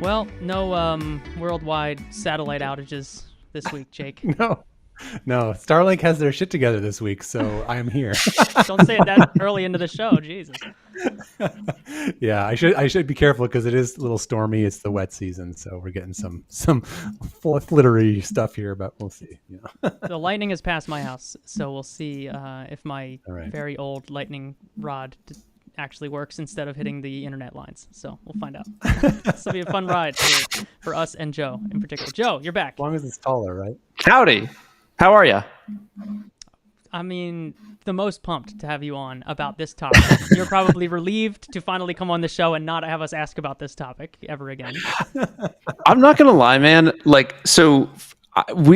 Well, no worldwide satellite outages this week, Jake. No, Starlink has their shit together this week, so I am here. Don't say it that early into the show, Jesus. Yeah, I should be careful because it is a little stormy. It's the wet season, so we're getting some flittery stuff here, but we'll see. The lightning has passed my house, so we'll see if my right. very old lightning rod actually works instead of hitting the internet lines. So we'll find out. This will be a fun ride for us and Joe in particular. Joe, you're back. As long as it's taller, right? Howdy. How are you? I mean, the most pumped to have you on about this topic. You're probably relieved to finally come on the show and not have us ask about this topic ever again. I'm not gonna lie, man.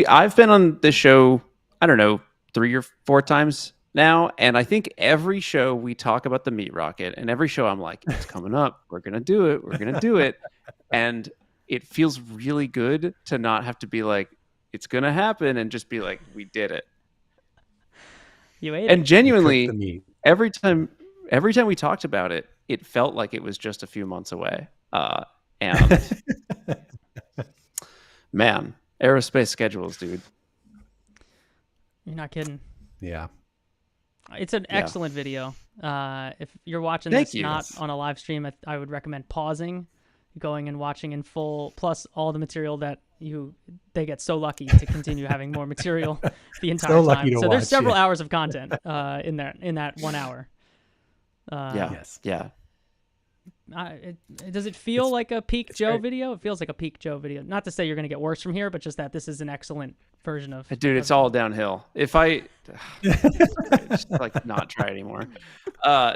I've been on this show, I don't know, 3 or 4 times now, and I think every show we talk about the meat rocket, and every show I'm like, it's coming up. We're gonna do it, and it feels really good to not have to be like, it's gonna happen, and just be like, we did it. You ate it. And genuinely, every time we talked about it, it felt like it was just a few months away. And man, aerospace schedules, dude. You're not kidding. Yeah. It's an excellent video. If you're watching not on a live stream, I would recommend pausing, going and watching in full, plus all the material that they get so lucky to continue having more material the entire time. So there's several hours of content in that 1 hour. Yeah. Does it feel like a peak Joe video? It feels like a peak Joe video. Not to say you're going to get worse from here, but just that this is an excellent version of. Dude, it's all downhill. If I just like not try anymore.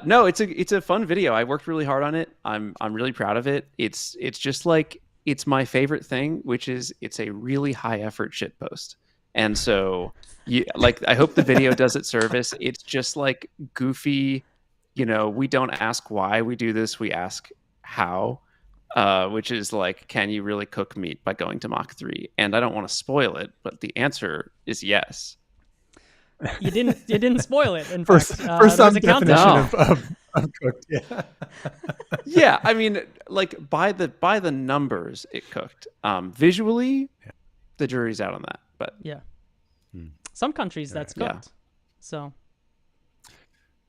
No, it's a fun video. I worked really hard on it. I'm really proud of it. It's just like, it's my favorite thing, which is it's a really high effort shit post. And so I hope the video does it service. It's just like goofy, we don't ask why we do this. We ask how, which is like, can you really cook meat by going to Mach 3? And I don't want to spoil it, but the answer is yes. You didn't spoil it. In for fact, some definition of cooked. Yeah. Yeah, I mean, like by the numbers, it cooked. Visually, the jury's out on that. But yeah, some countries that's cooked. Yeah.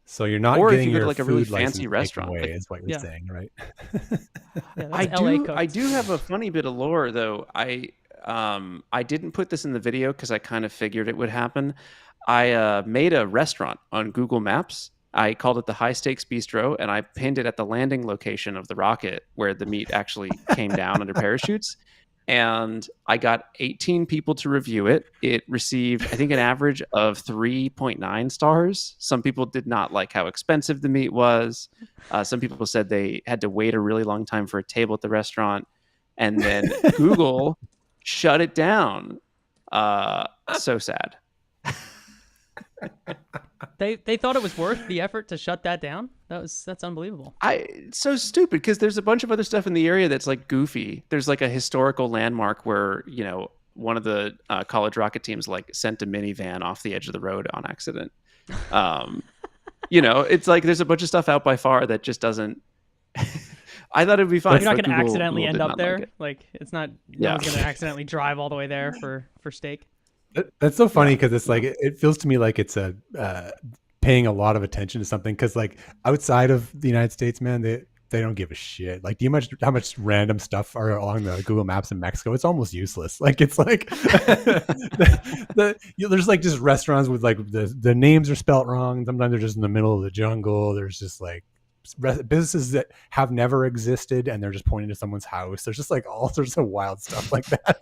So you're not or getting if you go your to like a really fancy restaurant, away, is what you're saying, right? I do have a funny bit of lore though. I didn't put this in the video because I kind of figured it would happen. I made a restaurant on Google Maps. I called it the High Stakes Bistro, and I pinned it at the landing location of the rocket where the meat actually came down under parachutes. And I got 18 people to review it. It received, I think, an average of 3.9 stars. Some people did not like how expensive the meat was. Some people said they had to wait a really long time for a table at the restaurant. And then Google shut it down. So sad. They thought it was worth the effort to shut that down. That's unbelievable. It's so stupid because there's a bunch of other stuff in the area that's like goofy. There's like a historical landmark where one of the college rocket teams like sent a minivan off the edge of the road on accident. It's like there's a bunch of stuff out by far that just doesn't. I thought it'd be fun. You're not going to accidentally end up there. Like it's not. No one's going to accidentally drive all the way there for steak. That's so funny because it's like it feels to me like it's a paying a lot of attention to something because like outside of the United States, man, they don't give a shit. Like, do you how much random stuff are along the Google Maps in Mexico? It's almost useless. Like, it's like there's like just restaurants with like the names are spelt wrong. Sometimes they're just in the middle of the jungle. There's just like businesses that have never existed and they're just pointing to someone's house. There's just like all sorts of wild stuff like that.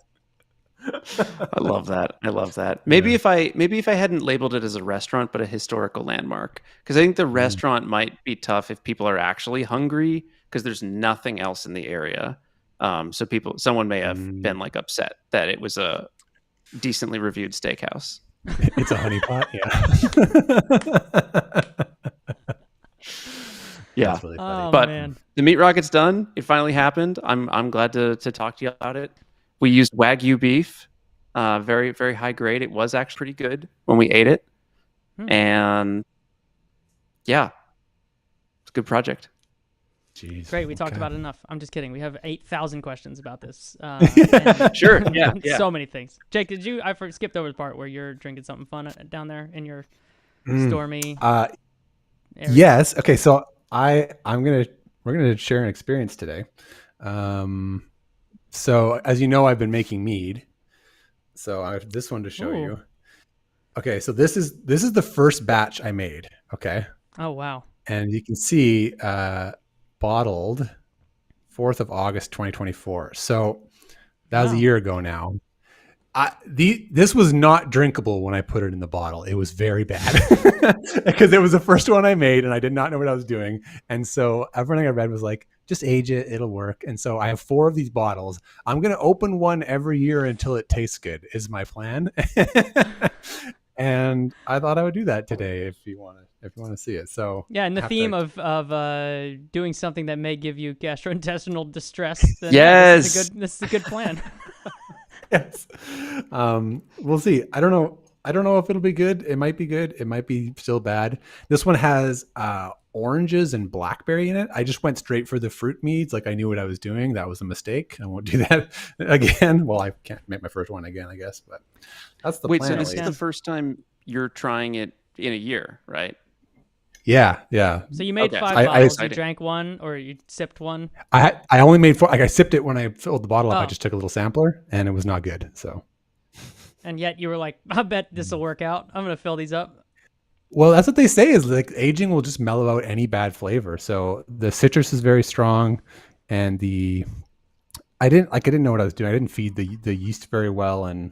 I love that. Maybe if I hadn't labeled it as a restaurant but a historical landmark, because I think the restaurant might be tough if people are actually hungry because there's nothing else in the area. So someone may have been like upset that it was a decently reviewed steakhouse. It's a honeypot, yeah. That's really funny. But the meat rocket's done. It finally happened. I'm glad to talk to you about it. We used Wagyu beef, very, very high grade. It was actually pretty good when we ate it. And yeah, it's a good project. Jeez. Great, we talked about it enough. I'm just kidding. We have 8,000 questions about this. Sure, yeah. So many things. Jake, did you? I skipped over the part where you're drinking something fun down there in your stormy. Area. Yes. Okay. So we're gonna share an experience today. So as you know, I've been making mead. So I have this one to show you. Okay. So this is the first batch I made. Okay. Oh wow. And you can see bottled 4th of August 2024. So that was a year ago now. This was not drinkable when I put it in the bottle. It was very bad because it was the first one I made and I did not know what I was doing. And so everything I read was like, just age it, it'll work. And so I have 4 of these bottles. I'm going to open one every year until it tastes good is my plan. And I thought I would do that today if you want to see it. So yeah, in the theme of doing something that may give you gastrointestinal distress. Then yes, this is a good plan. Yes. We'll see. I don't know if it'll be good. It might be good. It might be still bad. This one has oranges and blackberry in it. I just went straight for the fruit meads. Like I knew what I was doing. That was a mistake. I won't do that again. Well, I can't make my first one again, I guess, but that's the plan. So this is the first time you're trying it in a year, right? Yeah. So you made 5 bottles. You drank one or you sipped one? I only made 4. Like I sipped it when I filled the bottle up. I just took a little sampler and it was not good. So. And yet you were like, I bet this will work out. I'm going to fill these up. Well, that's what they say is like aging will just mellow out any bad flavor. So the citrus is very strong and I didn't know what I was doing. I didn't feed the yeast very well and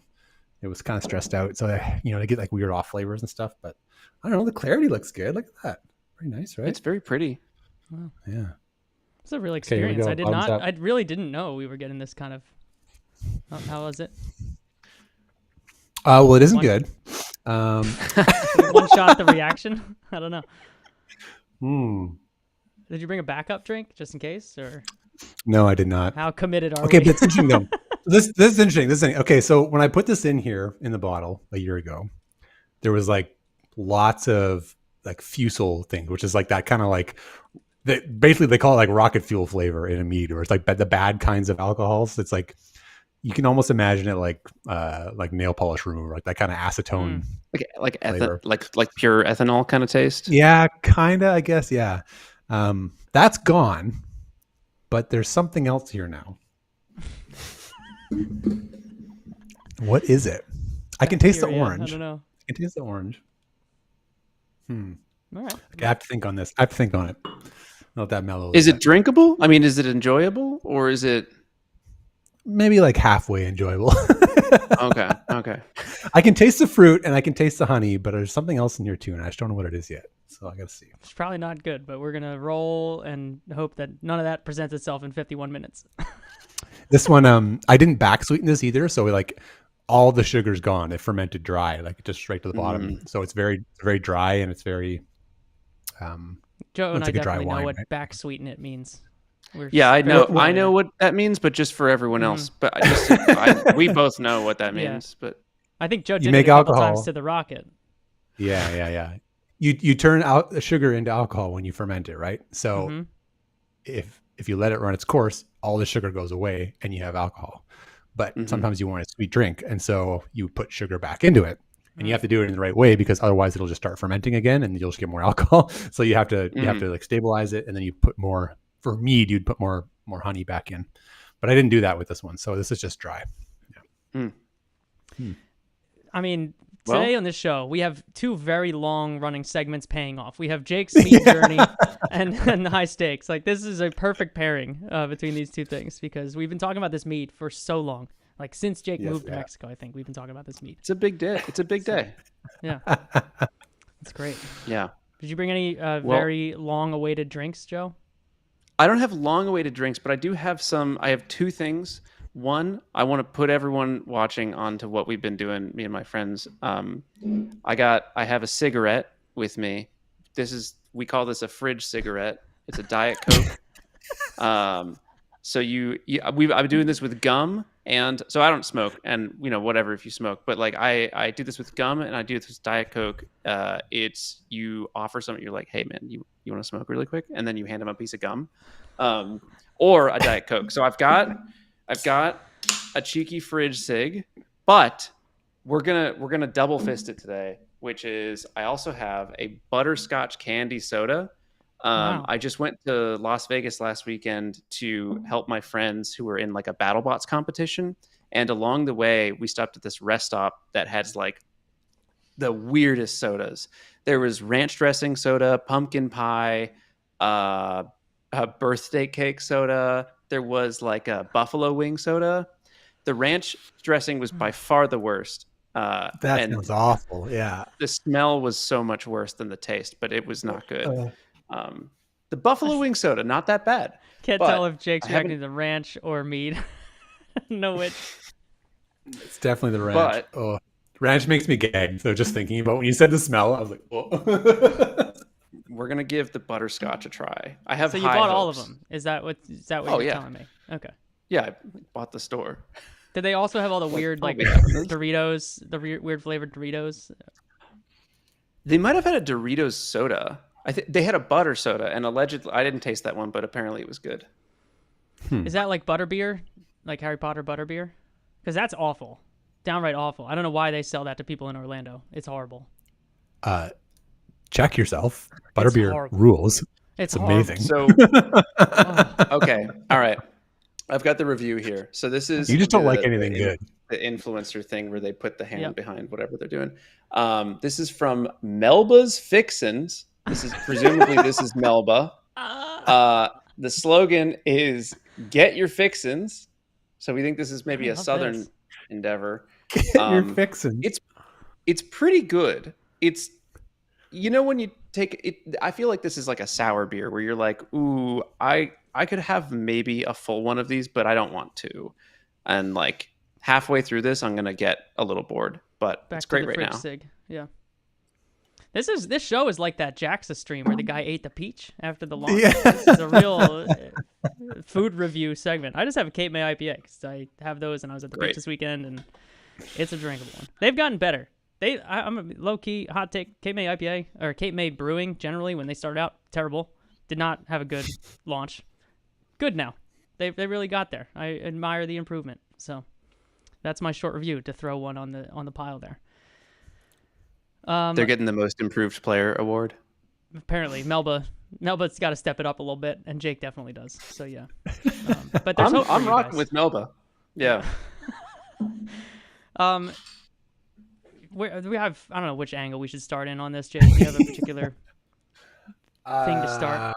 it was kind of stressed out. So I get like weird off flavors and stuff, but I don't know. The clarity looks good. Look at that. Very nice, right? It's very pretty. Wow. Yeah. It's a real experience. I really didn't know we were getting this kind of, how was it? Well, it isn't good. One shot the reaction? I don't know. Did you bring a backup drink just in case, or? No, I did not. How committed are we? Okay, but it's interesting though. This is interesting. Okay, so when I put this in here in the bottle a year ago, there was like lots of like fusel thing, which is like that kind of like basically they call it like rocket fuel flavor in a mead, or it's like the bad kinds of alcohols. It's like you can almost imagine it like nail polish remover, like that kind of acetone, like pure ethanol kind of taste. Yeah, kind of. I guess. Yeah, that's gone, but there's something else here now. What is it? I can taste the orange. I don't know. I can taste the orange. All right. Okay, I have to think on this. I have to think on it. Not that mellow. Is it drinkable? I mean, is it enjoyable or is it maybe like halfway enjoyable? Okay. I can taste the fruit and I can taste the honey, but there's something else in here too, and I just don't know what it is yet. So I gotta see. It's probably not good, but we're gonna roll and hope that none of that presents itself in 51 minutes. This one, I didn't back sweeten this either, so like all the sugar's gone. It fermented dry, like just straight to the bottom. So it's very, very dry and it's very. Joe and I definitely know what back sweeten it means. I know what that means, but just for everyone else. But we both know what that means. But I think Joe did it a couple times to the rocket. Yeah. You turn out the sugar into alcohol when you ferment it, right? So if you let it run its course, all the sugar goes away and you have alcohol. But sometimes you want a sweet drink, and so you put sugar back into it. And you have to do it in the right way because otherwise it'll just start fermenting again and you'll just get more alcohol. So you have to like stabilize it, and then you put more. For mead, you'd put more honey back in, but I didn't do that with this one. So this is just dry. Yeah. I mean, today on this show, we have 2 very long running segments paying off. We have Jake's mead journey and the high stakes. Like this is a perfect pairing between these 2 things because we've been talking about this mead for so long. Like since Jake moved to Mexico, I think we've been talking about this mead. It's a big day. Yeah. That's great. Yeah. Did you bring any very long-awaited drinks, Joe? I don't have long-awaited drinks, but I do have some. I have 2 things. One, I want to put everyone watching onto what we've been doing, me and my friends. I have a cigarette with me. We call this a fridge cigarette. It's a Diet Coke. So I'm doing this with gum, and so I don't smoke, and whatever if you smoke, but like I do this with gum, and I do this with Diet Coke. It's you offer something, you're like, hey man, you want to smoke really quick, and then you hand them a piece of gum. or a Diet Coke. So I've got a cheeky fridge sig, but we're gonna double fist it today, which is I also have a butterscotch candy soda. Wow. I just went to Las Vegas last weekend to help my friends who were in like a BattleBots competition, and along the way we stopped at this rest stop that has like the weirdest sodas. There was ranch dressing soda, pumpkin pie, a birthday cake soda. There was like a buffalo wing soda. The ranch dressing was by far the worst. That sounds awful. Yeah. The smell was so much worse than the taste, but it was not good. The buffalo wing soda, not that bad. Can't tell if Jake's reacting to ranch or mead. No, it's definitely the ranch. But, ranch makes me gag. So just thinking about when you said the smell, I was like, whoa. We're gonna give the butterscotch a try. I have. So you bought all of them? Is that what you're telling me? Okay. Yeah, I bought the store. Did they also have all the weird like Doritos, the weird flavored Doritos? They might have had a Doritos soda. I think they had a butter soda, and allegedly, I didn't taste that one, but apparently it was good. Is that like butterbeer, like Harry Potter butterbeer? Because that's awful, downright awful. I don't know why they sell that to people in Orlando. It's horrible. Check yourself. Butterbeer rules. It's amazing. So, okay, all right. I've got the review here. So this is you just don't like anything good. The influencer thing where they put the hand behind whatever they're doing. This is from Melba's Fixins. This is presumably this is Melba. The slogan is "Get your fixins." So we think this is maybe a southern endeavor. Get your fixins. It's pretty good. It's when you take it, I feel like this is like a sour beer where you're like, ooh, I could have maybe a full one of these, but I don't want to. And like halfway through this, I'm gonna get a little bored. But it's great right now. Sig. Yeah. This show is like that Jaxa stream where the guy ate the peach after the launch. Yeah. This is a real food review segment. I just have a Cape May IPA because I have those and I was at the beach this weekend and it's a drinkable one. They've gotten better. I'm a low-key hot take. Cape May IPA or Cape May Brewing generally when they started out terrible, did not have a good launch. Good now. They really got there. I admire the improvement. So that's my short review to throw one on the pile there. They're getting the most improved player award. Apparently, Melba's got to step it up a little bit, and Jake definitely does. So yeah, but I'm rocking with Melba. Yeah. We have I don't know which angle we should start in on this, Jake. Do you have a particular thing to start?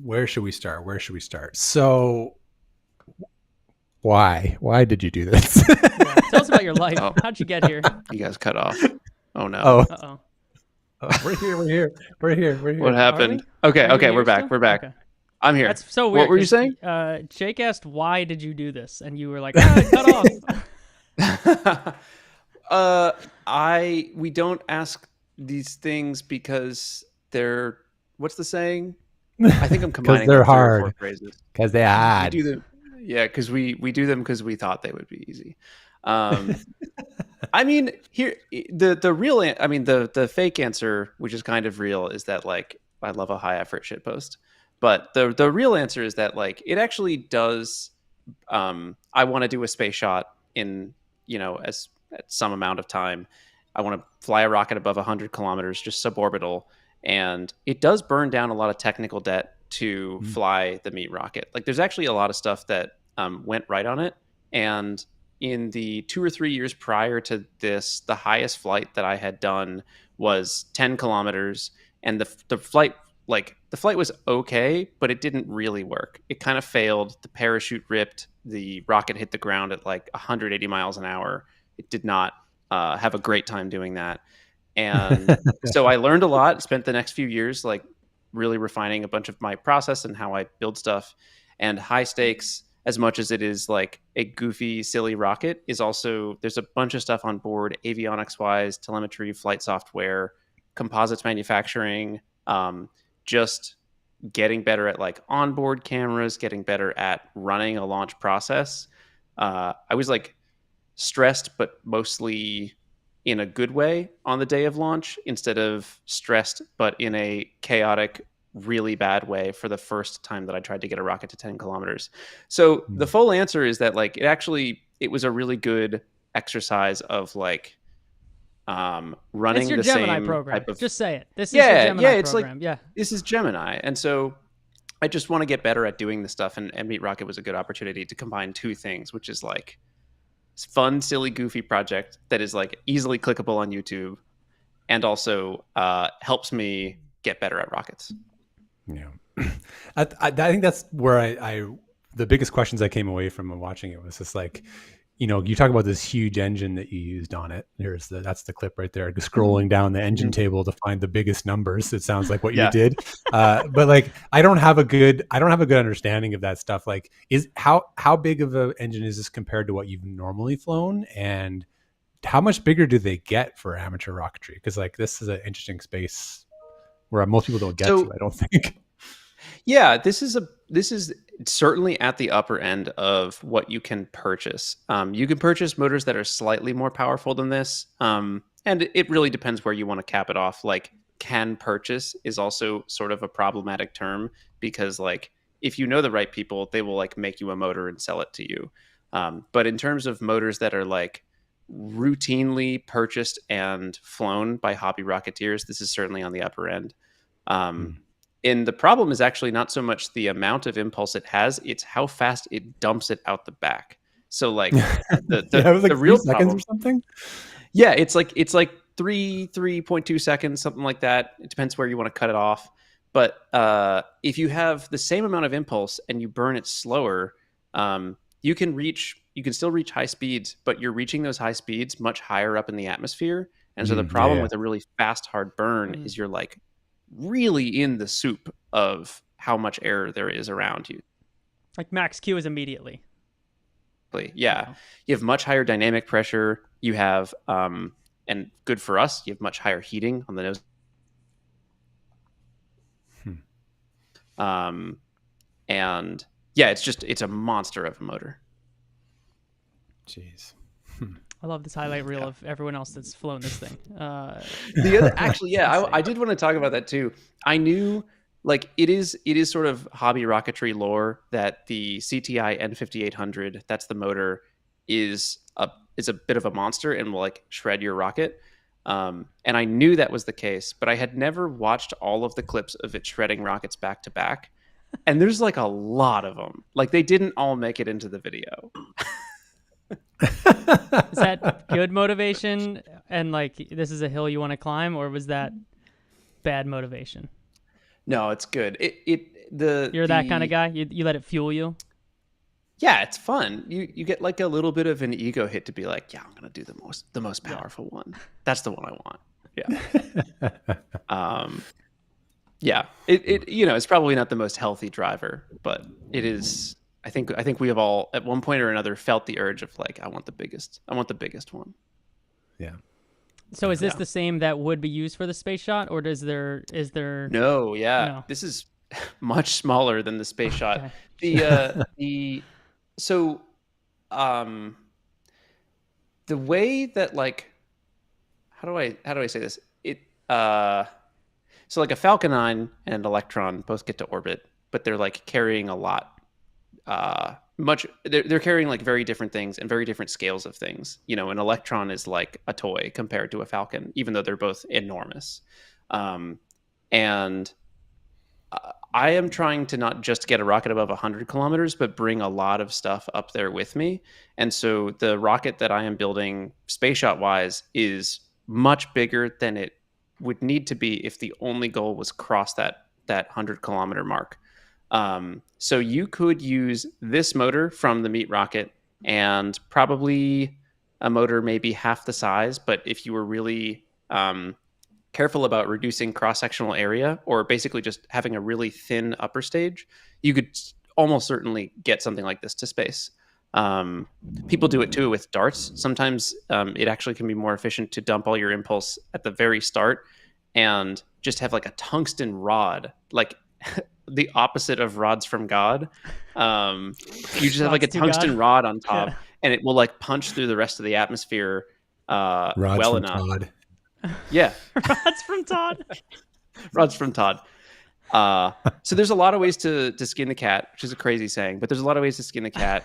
Where should we start? So, why did you do this? Tell us about your life. How'd you get here? You guys cut off. Oh no. Uh-oh. We're here. What happened? Okay, we're back. Okay. I'm here. That's so weird. What were you saying? Jake asked, "Why did you do this?" And you were like, "Cut off." We don't ask these things because they're. What's the saying? I think I'm combining. Because they're hard. Phrases. Because they're hard. We do them. Yeah, because we do them because we thought they would be easy. I mean, here the real. I mean, the fake answer, which is kind of real, is that like I love a high effort shitpost. But the real answer is that like it actually does. I want to do a space shot in at some amount of time. I want to fly a rocket above 100 kilometers, just suborbital, and it does burn down a lot of technical debt to fly the meat rocket. Like there's actually a lot of stuff that went right on it, and in the 2 or 3 years prior to this, the highest flight that I had done was 10 kilometers, and the flight was okay, but it didn't really work. It kind of failed. The parachute ripped. The rocket hit the ground at like 180 miles an hour. It did not have a great time doing that. And so I learned a lot, spent the next few years like really refining a bunch of my process and how I build stuff. And high stakes, as much as it is like a goofy, silly rocket, is also, there's a bunch of stuff on board, avionics wise, telemetry, flight software, composites manufacturing, just getting better at like onboard cameras, getting better at running a launch process. I was like stressed, but mostly in a good way on the day of launch, instead of stressed, but in a chaotic really bad way for the first time that I tried to get a rocket to 10 kilometers. So the full answer is that like it was a really good exercise of like running it's your the Gemini same program. type of. Just say it. This is your Gemini it's program. like this is Gemini, and so I just want to get better at doing this stuff, and Meat Rocket was a good opportunity to combine two things, which is like fun, silly, goofy project that is like easily clickable on YouTube, and also helps me get better at rockets. Yeah, I think that's where I the biggest questions I came away from watching it was just like, you know, you talk about this huge engine that you used on it. That's the clip right there, scrolling down the engine table to find the biggest numbers. It sounds like what you did. But like, I don't have a good understanding of that stuff. Like, how big of an engine is this compared to what you've normally flown? And how much bigger do they get for amateur rocketry? Because like, this is an interesting space where most people don't get to, I don't think. Yeah, this is certainly at the upper end of what you can purchase. You can purchase motors that are slightly more powerful than this, and it really depends where you want to cap it off. Like, can purchase is also sort of a problematic term because, like, if you know the right people, they will like make you a motor and sell it to you. But in terms of motors that are like routinely purchased and flown by hobby rocketeers, this is certainly on the upper end. And the problem is actually not so much the amount of impulse it has, it's how fast it dumps it out the back. So like the real seconds problem, or something. Yeah, it's like 3.2 seconds, something like that. It depends where you want to cut it off. But if you have the same amount of impulse and you burn it slower, you can still reach high speeds, but you're reaching those high speeds much higher up in the atmosphere. And so the problem with a really fast, hard burn is you're like really in the soup of how much air there is around you. Like max Q is immediately. Yeah. You have much higher dynamic pressure. You have, and good for us, you have much higher heating on the nose. And yeah, it's a monster of a motor. Jeez. I love this highlight reel of everyone else that's flown this thing. The other, actually, yeah, I did want to talk about that too. I knew, like, it is sort of hobby rocketry lore that the CTI N5800, that's the motor, is a bit of a monster and will like shred your rocket. And I knew that was the case, but I had never watched all of the clips of it shredding rockets back to back. And there's like a lot of them. Like, they didn't all make it into the video. Is that good motivation and like this is a hill you want to climb, or was that bad motivation? No, it's good. You're that kind of guy? You let it fuel you? Yeah, it's fun. You get like a little bit of an ego hit to be like, yeah, I'm gonna do the most powerful one. That's the one I want. Yeah. Yeah. It it's probably not the most healthy driver, but it is. I think we have all at one point or another felt the urge of like, I want the biggest one. Yeah. So is this the same that would be used for the space shot, or is there No, yeah. No. This is much smaller than the space shot. The way that, like, how do I say this? So like a Falcon 9 and Electron both get to orbit, but they're like carrying a lot. They're carrying like very different things and very different scales of things. You know, an Electron is like a toy compared to a Falcon, even though they're both enormous. And I am trying to not just get a rocket above 100 kilometers, but bring a lot of stuff up there with me. And so the rocket that I am building space shot wise is much bigger than it would need to be if the only goal was cross that 100 kilometer mark. So you could use this motor from the Meat Rocket and probably a motor maybe half the size. But if you were really careful about reducing cross-sectional area, or basically just having a really thin upper stage, you could almost certainly get something like this to space. People do it too with darts. Sometimes it actually can be more efficient to dump all your impulse at the very start and just have like a tungsten rod, like the opposite of rods from God. You just have like a tungsten rod on top, and it will like punch through the rest of the atmosphere well enough. Todd. Yeah. Rods from Todd. Rods from Todd. So there's a lot of ways to skin the cat, which is a crazy saying, but there's a lot of ways to skin the cat.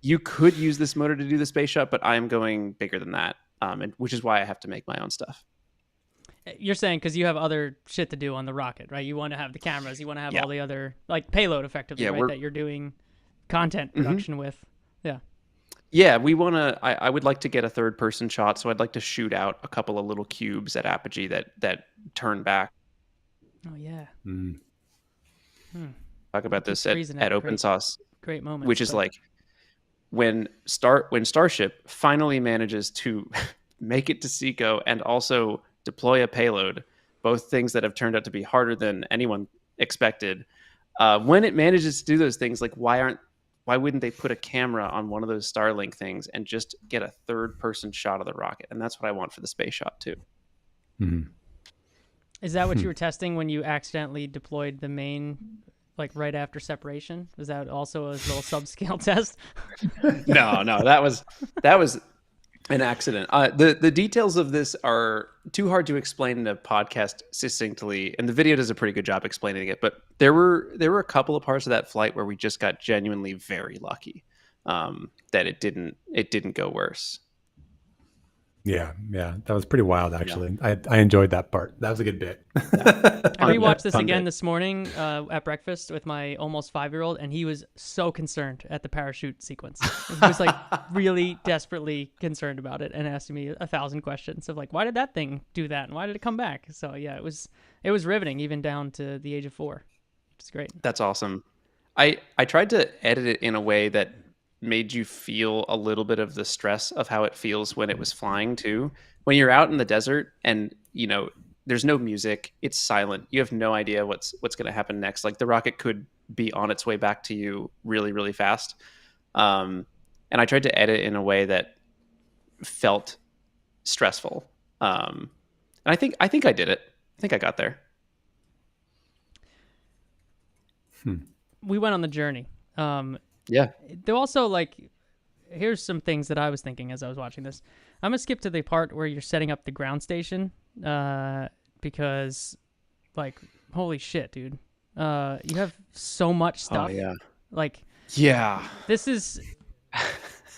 You could use this motor to do the space shot, but I'm going bigger than that, and which is why I have to make my own stuff. You're saying because you have other shit to do on the rocket, right? You want to have the cameras, you want to have all the other like payload effectively, right? That you're doing content production with. Yeah, we want to. I would like to get a third-person shot, so I'd like to shoot out a couple of little cubes at apogee that turn back. Oh yeah. Talk about this at Open Source. Great moment. Which is like when Starship finally manages to make it to SECO and also deploy a payload, both things that have turned out to be harder than anyone expected. When it manages to do those things, like why wouldn't they put a camera on one of those Starlink things and just get a third-person shot of the rocket? And that's what I want for the space shot too. Mm-hmm. Is that what you were testing when you accidentally deployed the main, like right after separation? Was that also a little subscale test? No, that was an accident. The details of this are too hard to explain in a podcast succinctly, and the video does a pretty good job explaining it. But there were a couple of parts of that flight where we just got genuinely very lucky that it didn't go worse. Yeah, that was pretty wild actually. Yeah. I enjoyed that part. That was a good bit. I rewatched this again this morning at breakfast with my almost 5-year-old, and he was so concerned at the parachute sequence. He was like really desperately concerned about it and asking me 1,000 questions of like, why did that thing do that and why did it come back? So yeah, it was riveting even down to the age of 4. It's great. That's awesome. I tried to edit it in a way that made you feel a little bit of the stress of how it feels when it was flying too. When you're out in the desert and there's no music, it's silent. You have no idea what's going to happen next. Like the rocket could be on its way back to you really, really fast. And I tried to edit in a way that felt stressful. And I think I did it. I think I got there. We went on the journey. Yeah. They're also like, here's some things that I was thinking as I was watching this. I'm going to skip to the part where you're setting up the ground station because, like, holy shit, dude. You have so much stuff. Oh, yeah. Like, yeah. This is,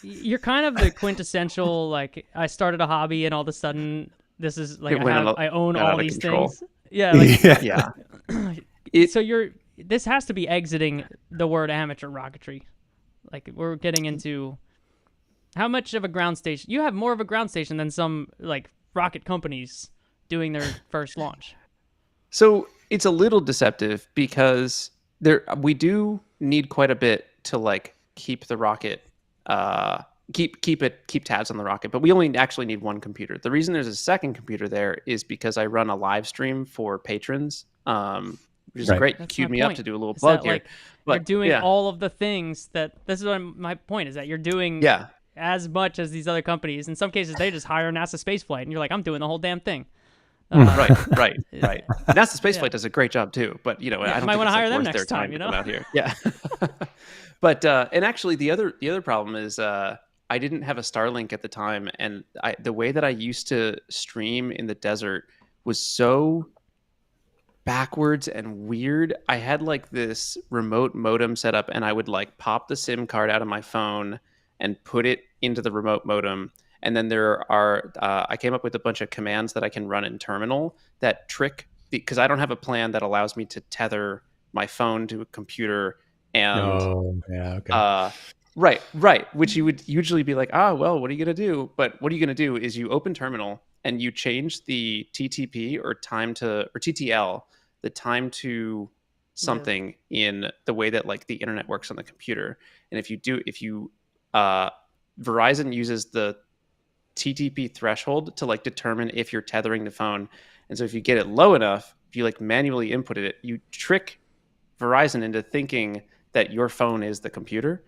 you're kind of the quintessential, like, I started a hobby and all of a sudden this is, like, I own all these things. Yeah. Like, yeah. This has to be exiting the word amateur rocketry. Like we're getting into how much of a ground station you have. More of a ground station than some like rocket companies doing their first launch. So it's a little deceptive because we do need quite a bit to like keep the rocket, keep tabs on the rocket, but we only actually need one computer. The reason there's a second computer there is because I run a live stream for patrons. Which is great. That's Queued me point. up to do a little plug here. Like, you're doing all of the things that. This is what my point is that you're doing as much as these other companies. In some cases, they just hire NASA spaceflight, and you're like, I'm doing the whole damn thing. Right. NASA spaceflight does a great job too, but I don't might want to hire them next time. Out here. Yeah. But and actually, the other problem is I didn't have a Starlink at the time, and the way that I used to stream in the desert was so backwards and weird. I had like this remote modem set up, and I would like pop the SIM card out of my phone and put it into the remote modem. And then there are, I came up with a bunch of commands that I can run in terminal that trick, because I don't have a plan that allows me to tether my phone to a computer. And right. Which you would usually be like, well, what are you going to do? But what are you going to do is you open terminal and you change the TTP or TTL, the time to something in the way that like the internet works on the computer. And if you Verizon uses the TTP threshold to like determine if you're tethering the phone. And so if you get it low enough, if you like manually input it, you trick Verizon into thinking that your phone is the computer.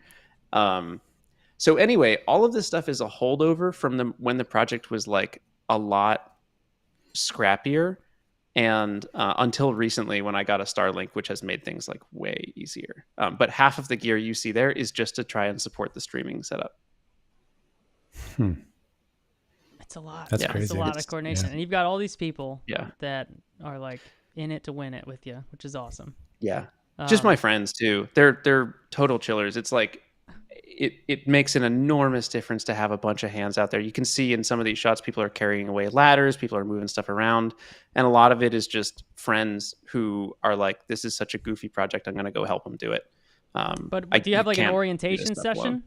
So anyway, all of this stuff is a holdover from when the project was like a lot scrappier, and until recently when I got a Starlink, which has made things like way easier. But half of the gear you see there is just to try and support the streaming setup. It's a lot. That's crazy. It's a lot of coordination. And you've got all these people Yeah. that are like in it to win it with you, which is awesome. Yeah. Just my friends too. They're total chillers. It's like it makes an enormous difference to have a bunch of hands out there. You can see in some of these shots, people are carrying away ladders, people are moving stuff around, and a lot of it is just friends who are like, "This is such a goofy project. I'm going to go help them do it." But do you have like an orientation session? Alone.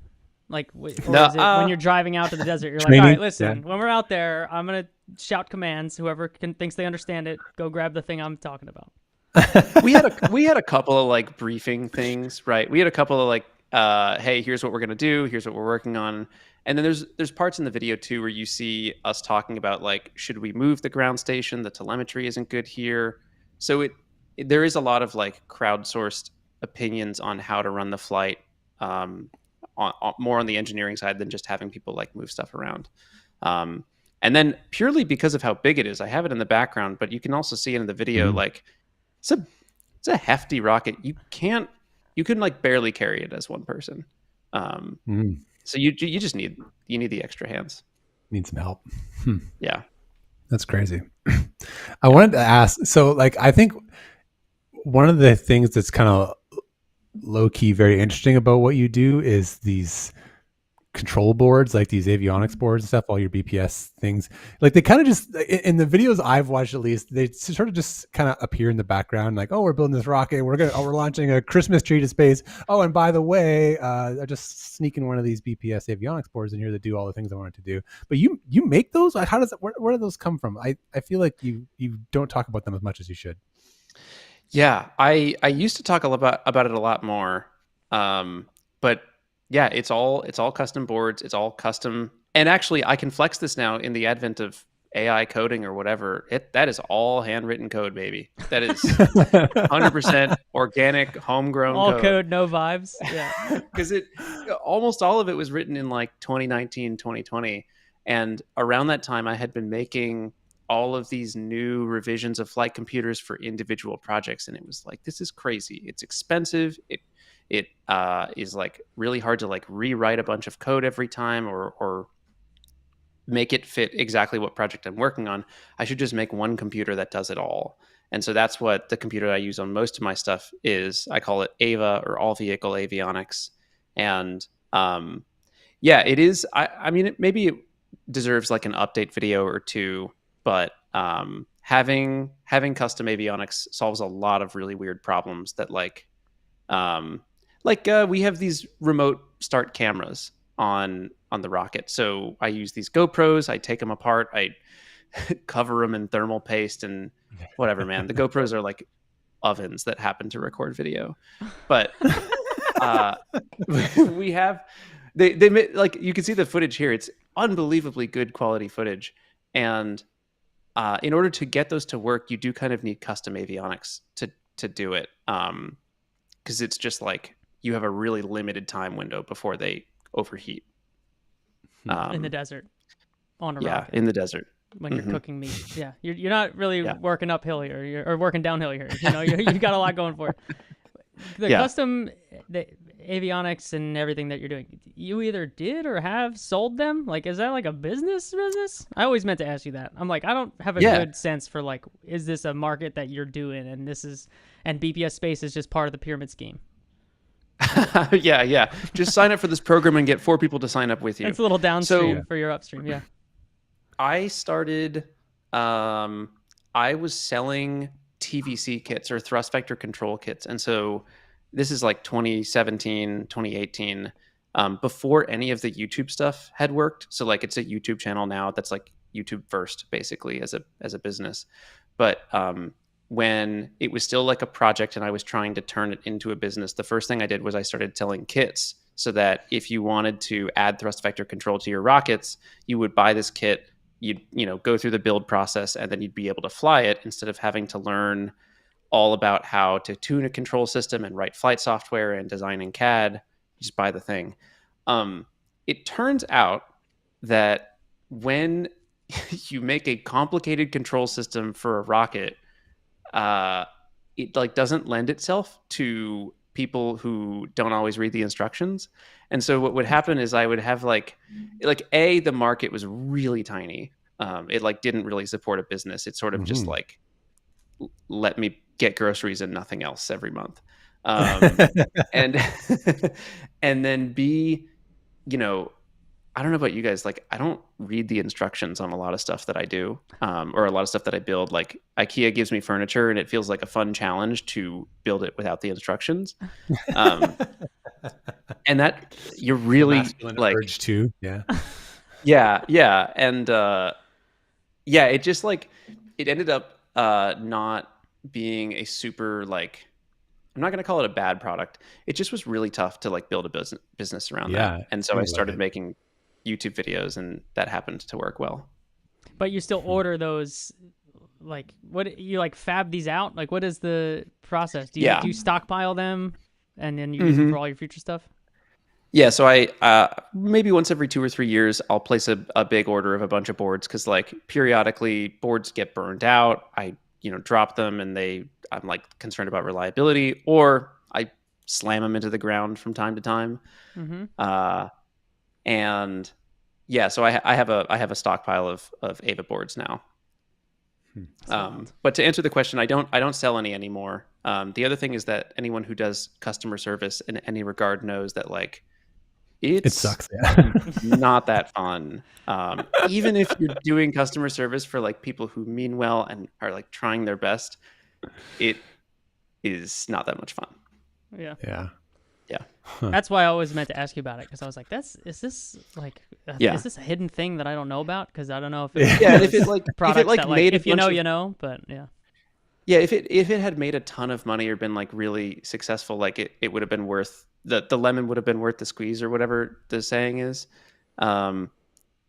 Like, or is it when you're driving out to the desert, you're training, like, all right, listen, when we're out there, I'm going to shout commands. Whoever thinks they understand it, go grab the thing I'm talking about. we had a couple of like briefing things, right? We had a couple of like, hey, here's what we're going to do. Here's what we're working on. And then there's parts in the video too, where you see us talking about like, should we move the ground station? The telemetry isn't good here. So there is a lot of like crowdsourced opinions on how to run the flight, more on the engineering side than just having people like move stuff around. And then purely because of how big it is, I have it in the background, but you can also see it in the video, like it's a hefty rocket. You couldn't like barely carry it as one person. So you just need the extra hands. Need some help. Yeah. That's crazy. I wanted to ask, so like, I think one of the things that's kind of low key, very interesting about what you do is these control boards, like these avionics boards and stuff, all your BPS things. Like they kind of just, in the videos I've watched at least, they sort of just kind of appear in the background. Like, oh, we're building this rocket. We're launching a Christmas tree to space. Oh, and by the way, I just sneaking one of these BPS avionics boards in here to do all the things I wanted to do. But you make those? How does it, where do those come from? I feel like you don't talk about them as much as you should. Yeah, I used to talk about it a lot more, but yeah, it's all custom boards. It's all custom, and actually, I can flex this now in the advent of AI coding or whatever. That is all handwritten code, baby. That is 100% organic, homegrown. All code, no vibes. Yeah, because almost all of it was written in like 2019, 2020, and around that time, I had been making all of these new revisions of flight computers for individual projects, and it was like, this is crazy. It's expensive. It is like really hard to like rewrite a bunch of code every time or make it fit exactly what project I'm working on. I should just make one computer that does it all. And so that's what the computer I use on most of my stuff is. I call it AVA, or All Vehicle Avionics. And yeah, it is. I mean, maybe it deserves like an update video or two, but having custom avionics solves a lot of really weird problems that we have these remote start cameras on the rocket. So I use these GoPros, I take them apart, I cover them in thermal paste and whatever, man. The GoPros are like ovens that happen to record video. But we have, they like, you can see the footage here. It's unbelievably good quality footage. And in order to get those to work, you do kind of need custom avionics to do it. Because it's just like you have a really limited time window before they overheat. In the desert, on a rocket. Yeah, in the desert. When you're cooking meat. Yeah, you're not really working uphill here, or working downhill here. You know, you've got a lot going for it. The custom avionics and everything that you're doing, you either did or have sold them? Like, is that like a business? I always meant to ask you that. I'm like, I don't have a good sense for like, is this a market that you're doing, and BPS Space is just part of the pyramid scheme? Yeah. Just sign up for this program and get 4 people to sign up with you. It's a little downstream for your upstream. Yeah. I started, I was selling TVC kits, or thrust vector control kits. And so this is like 2017, 2018, before any of the YouTube stuff had worked. So like, it's a YouTube channel now that's like YouTube first, basically, as a business. But when it was still like a project and I was trying to turn it into a business, the first thing I did was I started selling kits, so that if you wanted to add thrust vector control to your rockets, you would buy this kit, you'd go through the build process, and then you'd be able to fly it instead of having to learn all about how to tune a control system and write flight software and design in CAD. You just buy the thing. It turns out that when you make a complicated control system for a rocket, it like doesn't lend itself to people who don't always read the instructions. And so what would happen is I would have like the market was really tiny. It like didn't really support a business. It sort of just like let me get groceries and nothing else every month. And and then B, you know, I don't know about you guys, like I don't read the instructions on a lot of stuff that I do, or a lot of stuff that I build. Like IKEA gives me furniture and it feels like a fun challenge to build it without the instructions. And that you're really like urge too. Yeah. Yeah. And it just like it ended up not being a super like, I'm not going to call it a bad product. It just was really tough to like build a business around that. And so I started making YouTube videos and that happened to work well. But you still order those, like what you like fab these out? Like what is the process? Do you stockpile them and then you use them for all your future stuff? Yeah, so I maybe once every 2 or 3 years I'll place a big order of a bunch of boards because like periodically boards get burned out. I drop them and I'm like concerned about reliability, or I slam them into the ground from time to time. And yeah, so I have a stockpile of AVA boards now. But to answer the question, I don't sell any anymore. The other thing is that anyone who does customer service in any regard knows that like it sucks. Not that fun. Even if you're doing customer service for like people who mean well and are like trying their best, it is not that much fun. Yeah. Huh. That's why I always meant to ask you about it, because I was like, is this a hidden thing that I don't know about? Because I don't know if if it like products if it like made if you know, you know, but yeah. Yeah, if it had made a ton of money or been like really successful, like it would have been worth the lemon would have been worth the squeeze or whatever the saying is. But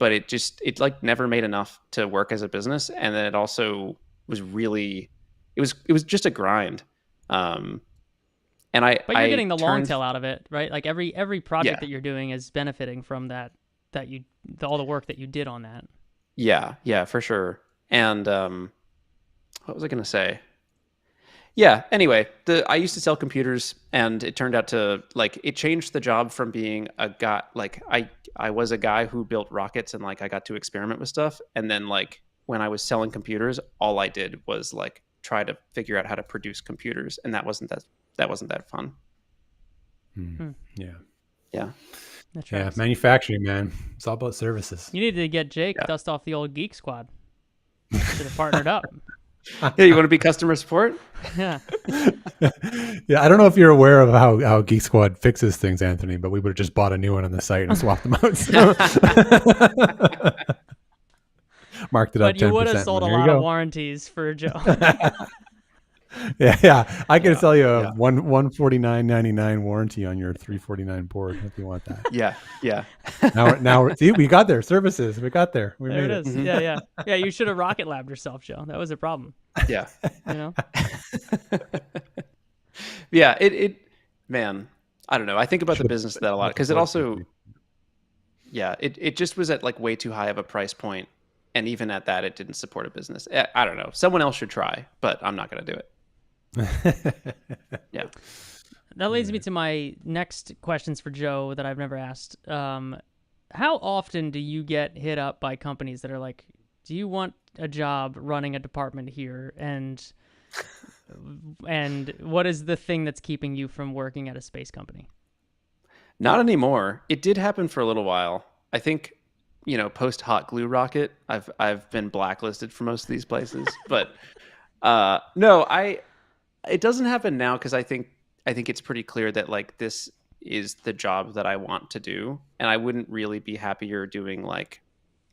it like never made enough to work as a business, and then it also was really it was just a grind. But you're getting the long tail out of it, right? Like every project that you're doing is benefiting from all the work that you did on that. Yeah, for sure. And what was I going to say? Yeah, anyway, I used to sell computers, and it turned out to like it changed the job from being a guy like I was a guy who built rockets and like I got to experiment with stuff, and then like when I was selling computers, all I did was like try to figure out how to produce computers, and that wasn't that fun. Yeah. Yeah, manufacturing, man. It's all about services. You need to get Jake dust off the old Geek Squad. Should have partnered up. Yeah, you want to be customer support? Yeah. Yeah, I don't know if you're aware of how Geek Squad fixes things, Anthony, but we would have just bought a new one on the site and swapped them out. So. Marked it up 10%. But you would have sold a lot of warranties for Joe. Yeah. I can sell you a $149.99 warranty on your $349 board if you want that. Yeah. Now, see, we got there. Services, we got there. We there made it is. Mm-hmm. Yeah. You should have rocket labbed yourself, Joe. That was a problem. Yeah. You know. Yeah. It man, I don't know. I think about the business that a lot because it also, it just was at like way too high of a price point, and even at that, it didn't support a business. I don't know. Someone else should try, but I'm not going to do it. Yeah. That leads me to my next questions for Joe that I've never asked. How often do you get hit up by companies that are like, do you want a job running a department here? And what is the thing that's keeping you from working at a space company? Not anymore. It did happen for a little while. I think, post Hot Glue Rocket, I've been blacklisted for most of these places, but no, it doesn't happen now because I think it's pretty clear that like this is the job that I want to do, and I wouldn't really be happier doing like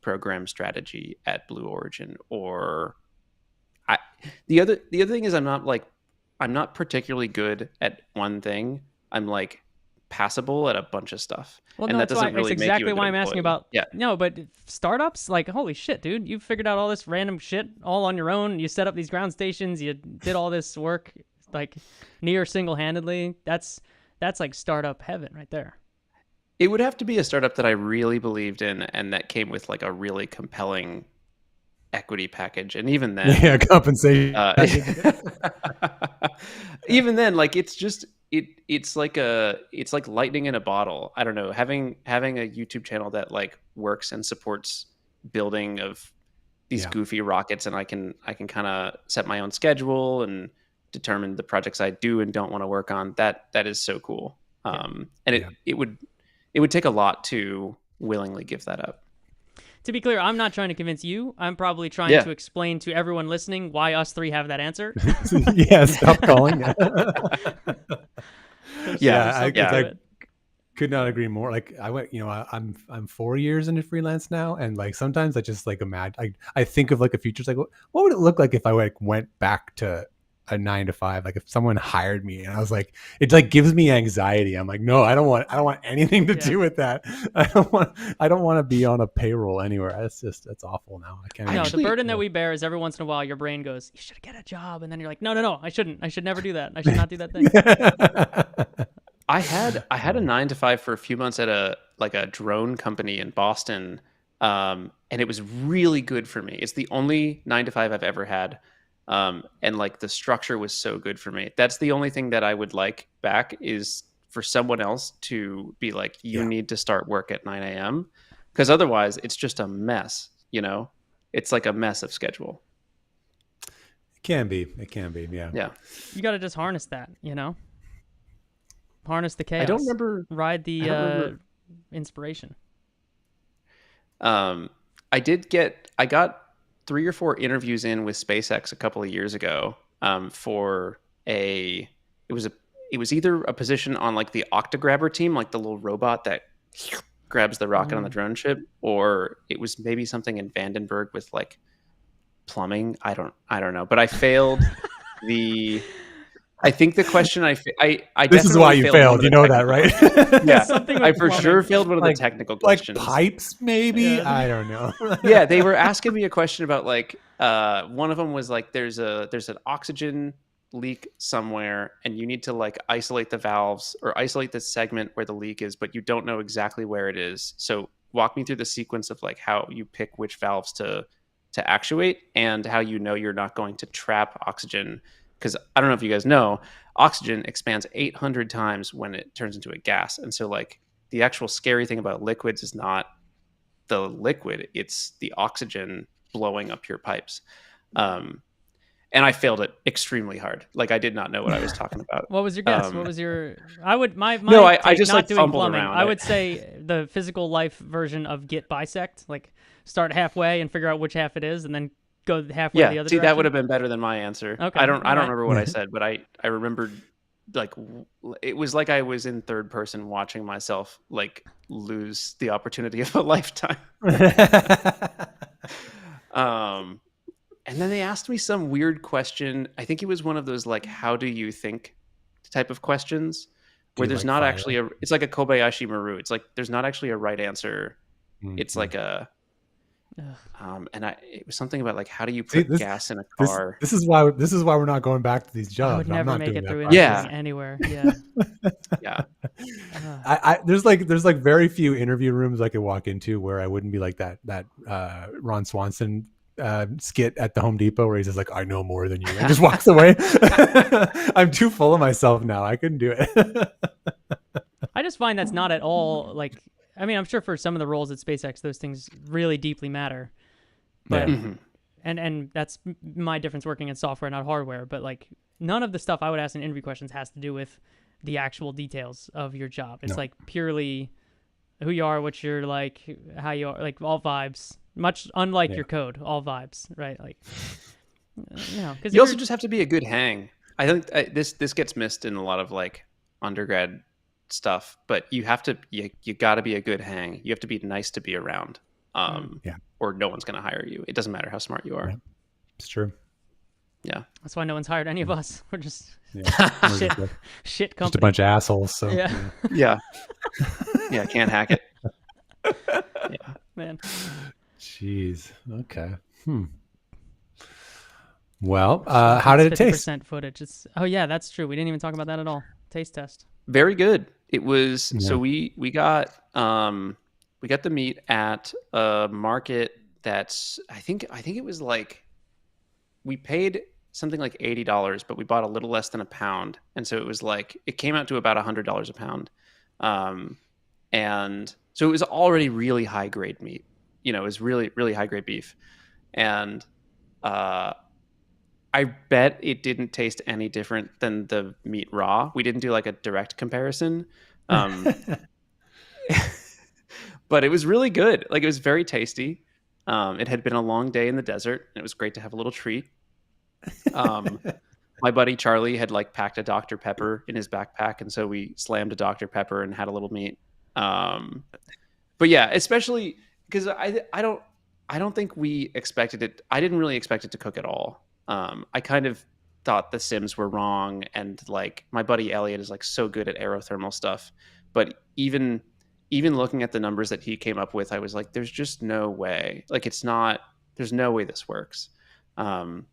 program strategy at Blue Origin or the other thing is I'm not particularly good at one thing. I'm like passable at a bunch of stuff. Well, and no, that doesn't really it's exactly make you a why good I'm asking employee. about. No, but startups, like, holy shit, dude, you figured out all this random shit all on your own. You set up these ground stations. You did all this work like near single-handedly. That's like startup heaven right there. It would have to be a startup that I really believed in and that came with like a really compelling equity package. And even then, compensation. Even then, like it's it's like lightning in a bottle. I don't know, having a YouTube channel that like works and supports building of these goofy rockets, and I can kind of set my own schedule and determine the projects I do and don't want to work on. That is so cool. And it would take a lot to willingly give that up. To be clear, I'm not trying to convince you. I'm probably trying to explain to everyone listening why us three have that answer. Yeah, stop calling. I could not agree more. Like I went, I'm 4 years into freelance now, and like sometimes I just like imagine. I think of like a future. It's like, what would it look like if I like went back to a 9 to 5? Like if someone hired me and I was like, it like gives me anxiety. I'm like, no, I don't want anything to do with that. I don't want to be on a payroll anywhere. That's awful now. I can't. No, the burden that we bear is every once in a while your brain goes, you should get a job, and then you're like, no, I shouldn't. I should never do that. I should not do that thing. I had a 9 to 5 for a few months at a drone company in Boston, and it was really good for me. It's the only 9 to 5 I've ever had. And like the structure was so good for me. That's the only thing that I would like back, is for someone else to be like, you need to start work at 9 a.m. because otherwise it's just a mess. It's like a mess of schedule. It can be. Yeah. You got to just harness that, harness the chaos. I don't remember. Ride the inspiration. I got 3 or 4 interviews in with SpaceX a couple of years ago for it was either a position on like the Octograbber team, like the little robot that grabs the rocket on the drone ship, or it was maybe something in Vandenberg with like plumbing. I don't know, but I failed I think the question this is why you failed. You know that, right? Yeah, I for sure failed one of the technical questions. Like pipes, maybe? Yeah. I don't know. Yeah, they were asking me a question about like one of them was like there's an oxygen leak somewhere, and you need to like isolate the valves or isolate the segment where the leak is, but you don't know exactly where it is. So walk me through the sequence of like how you pick which valves to actuate, and how you're not going to trap oxygen. Because I don't know if you guys know, oxygen expands 800 times when it turns into a gas. And so like the actual scary thing about liquids is not the liquid, it's the oxygen blowing up your pipes. And I failed it extremely hard. Like I did not know what I was talking about. What was your guess? What was your... I just like fumbled plumbing, around. I would say the physical life version of Git bisect, like start halfway and figure out which half it is, and then go halfway the other direction. That would have been better than my answer. Okay. I don't remember what I said, but I remembered like it was like I was in third person watching myself like lose the opportunity of a lifetime. And then they asked me some weird question. I think it was one of those like how do you think type of questions where there's not actually it's like a Kobayashi Maru. It's like there's not actually a right answer. Mm-hmm. It's like a it was something about like how do you put gas in a car. This is why we're not going back to these jobs. I would never make it through anywhere. Yeah. There's very few interview rooms I could walk into where I wouldn't be like that Ron Swanson skit at the Home Depot where he says like I know more than you and just walks away. I'm too full of myself now. I couldn't do it. I just find that's not at all like. I mean, I'm sure for some of the roles at SpaceX, those things really deeply matter. But and that's my difference working in software, not hardware. But like none of the stuff I would ask in interview questions has to do with the actual details of your job. It's like purely who you are, what you're like, how you are, like all vibes. Much unlike your code, all vibes, right? Like because you also just have to be a good hang. I think this gets missed in a lot of like undergrad stuff, but you got to be a good hang. You have to be nice to be around, or no one's going to hire you. It doesn't matter how smart you are. Yeah. It's true. Yeah, that's why no one's hired any of us. We're just shit company. Just a bunch of assholes. So yeah, can't hack it. Yeah, man. Jeez. Okay. Well, how did it taste? 50% footage. That's true. We didn't even talk about that at all. Taste test. Very good. It was so we got the meat at a market that's I think it was like we paid something like $80, but we bought a little less than a pound, and so it was like it came out to about $100 a pound, and so it was already really high grade meat. It was really really high grade beef, and I bet it didn't taste any different than the meat raw. We didn't do like a direct comparison. But it was really good. Like, it was very tasty. It had been a long day in the desert, and it was great to have a little treat. My buddy Charlie had like packed a Dr. Pepper in his backpack, and so we slammed a Dr. Pepper and had a little meat. But yeah, especially because I don't think we expected it. I didn't really expect it to cook at all. I kind of thought the Sims were wrong, and like my buddy Elliot is like so good at aerothermal stuff, but even looking at the numbers that he came up with, I was like, there's just no way. Like, there's no way this works. And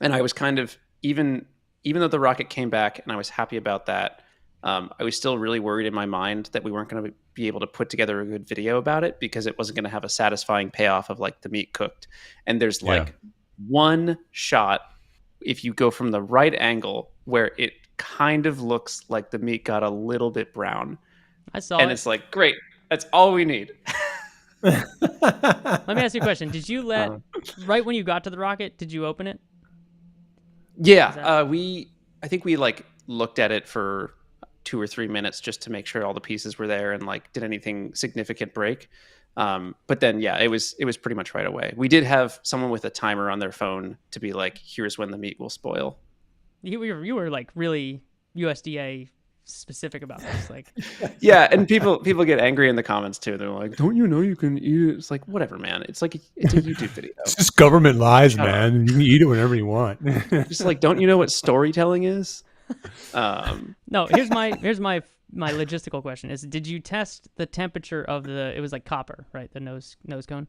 I was kind of, even though the rocket came back and I was happy about that, I was still really worried in my mind that we weren't going to be able to put together a good video about it, because it wasn't going to have a satisfying payoff of like the meat cooked. And there's like one shot, if you go from the right angle, where it kind of looks like the meat got a little bit brown. I saw and it's like, great, that's all we need. Let me ask you a question. Did you right when you got to the rocket, did you open it? Yeah, I think we like looked at it for 2 or 3 minutes just to make sure all the pieces were there and like did anything significant break. But then it was pretty much right away. We did have someone with a timer on their phone to be like, here's when the meat will spoil. You were like really USDA specific about this, like. Yeah, and people get angry in the comments too. They're like, don't you know you can eat it? It's like, whatever, man. It's like it's a YouTube video. It's just government lies, man. You can eat it whenever you want. Just like, don't you know what storytelling is? No, here's my logistical question is, did you test the temperature of it was like copper, right? The nose cone.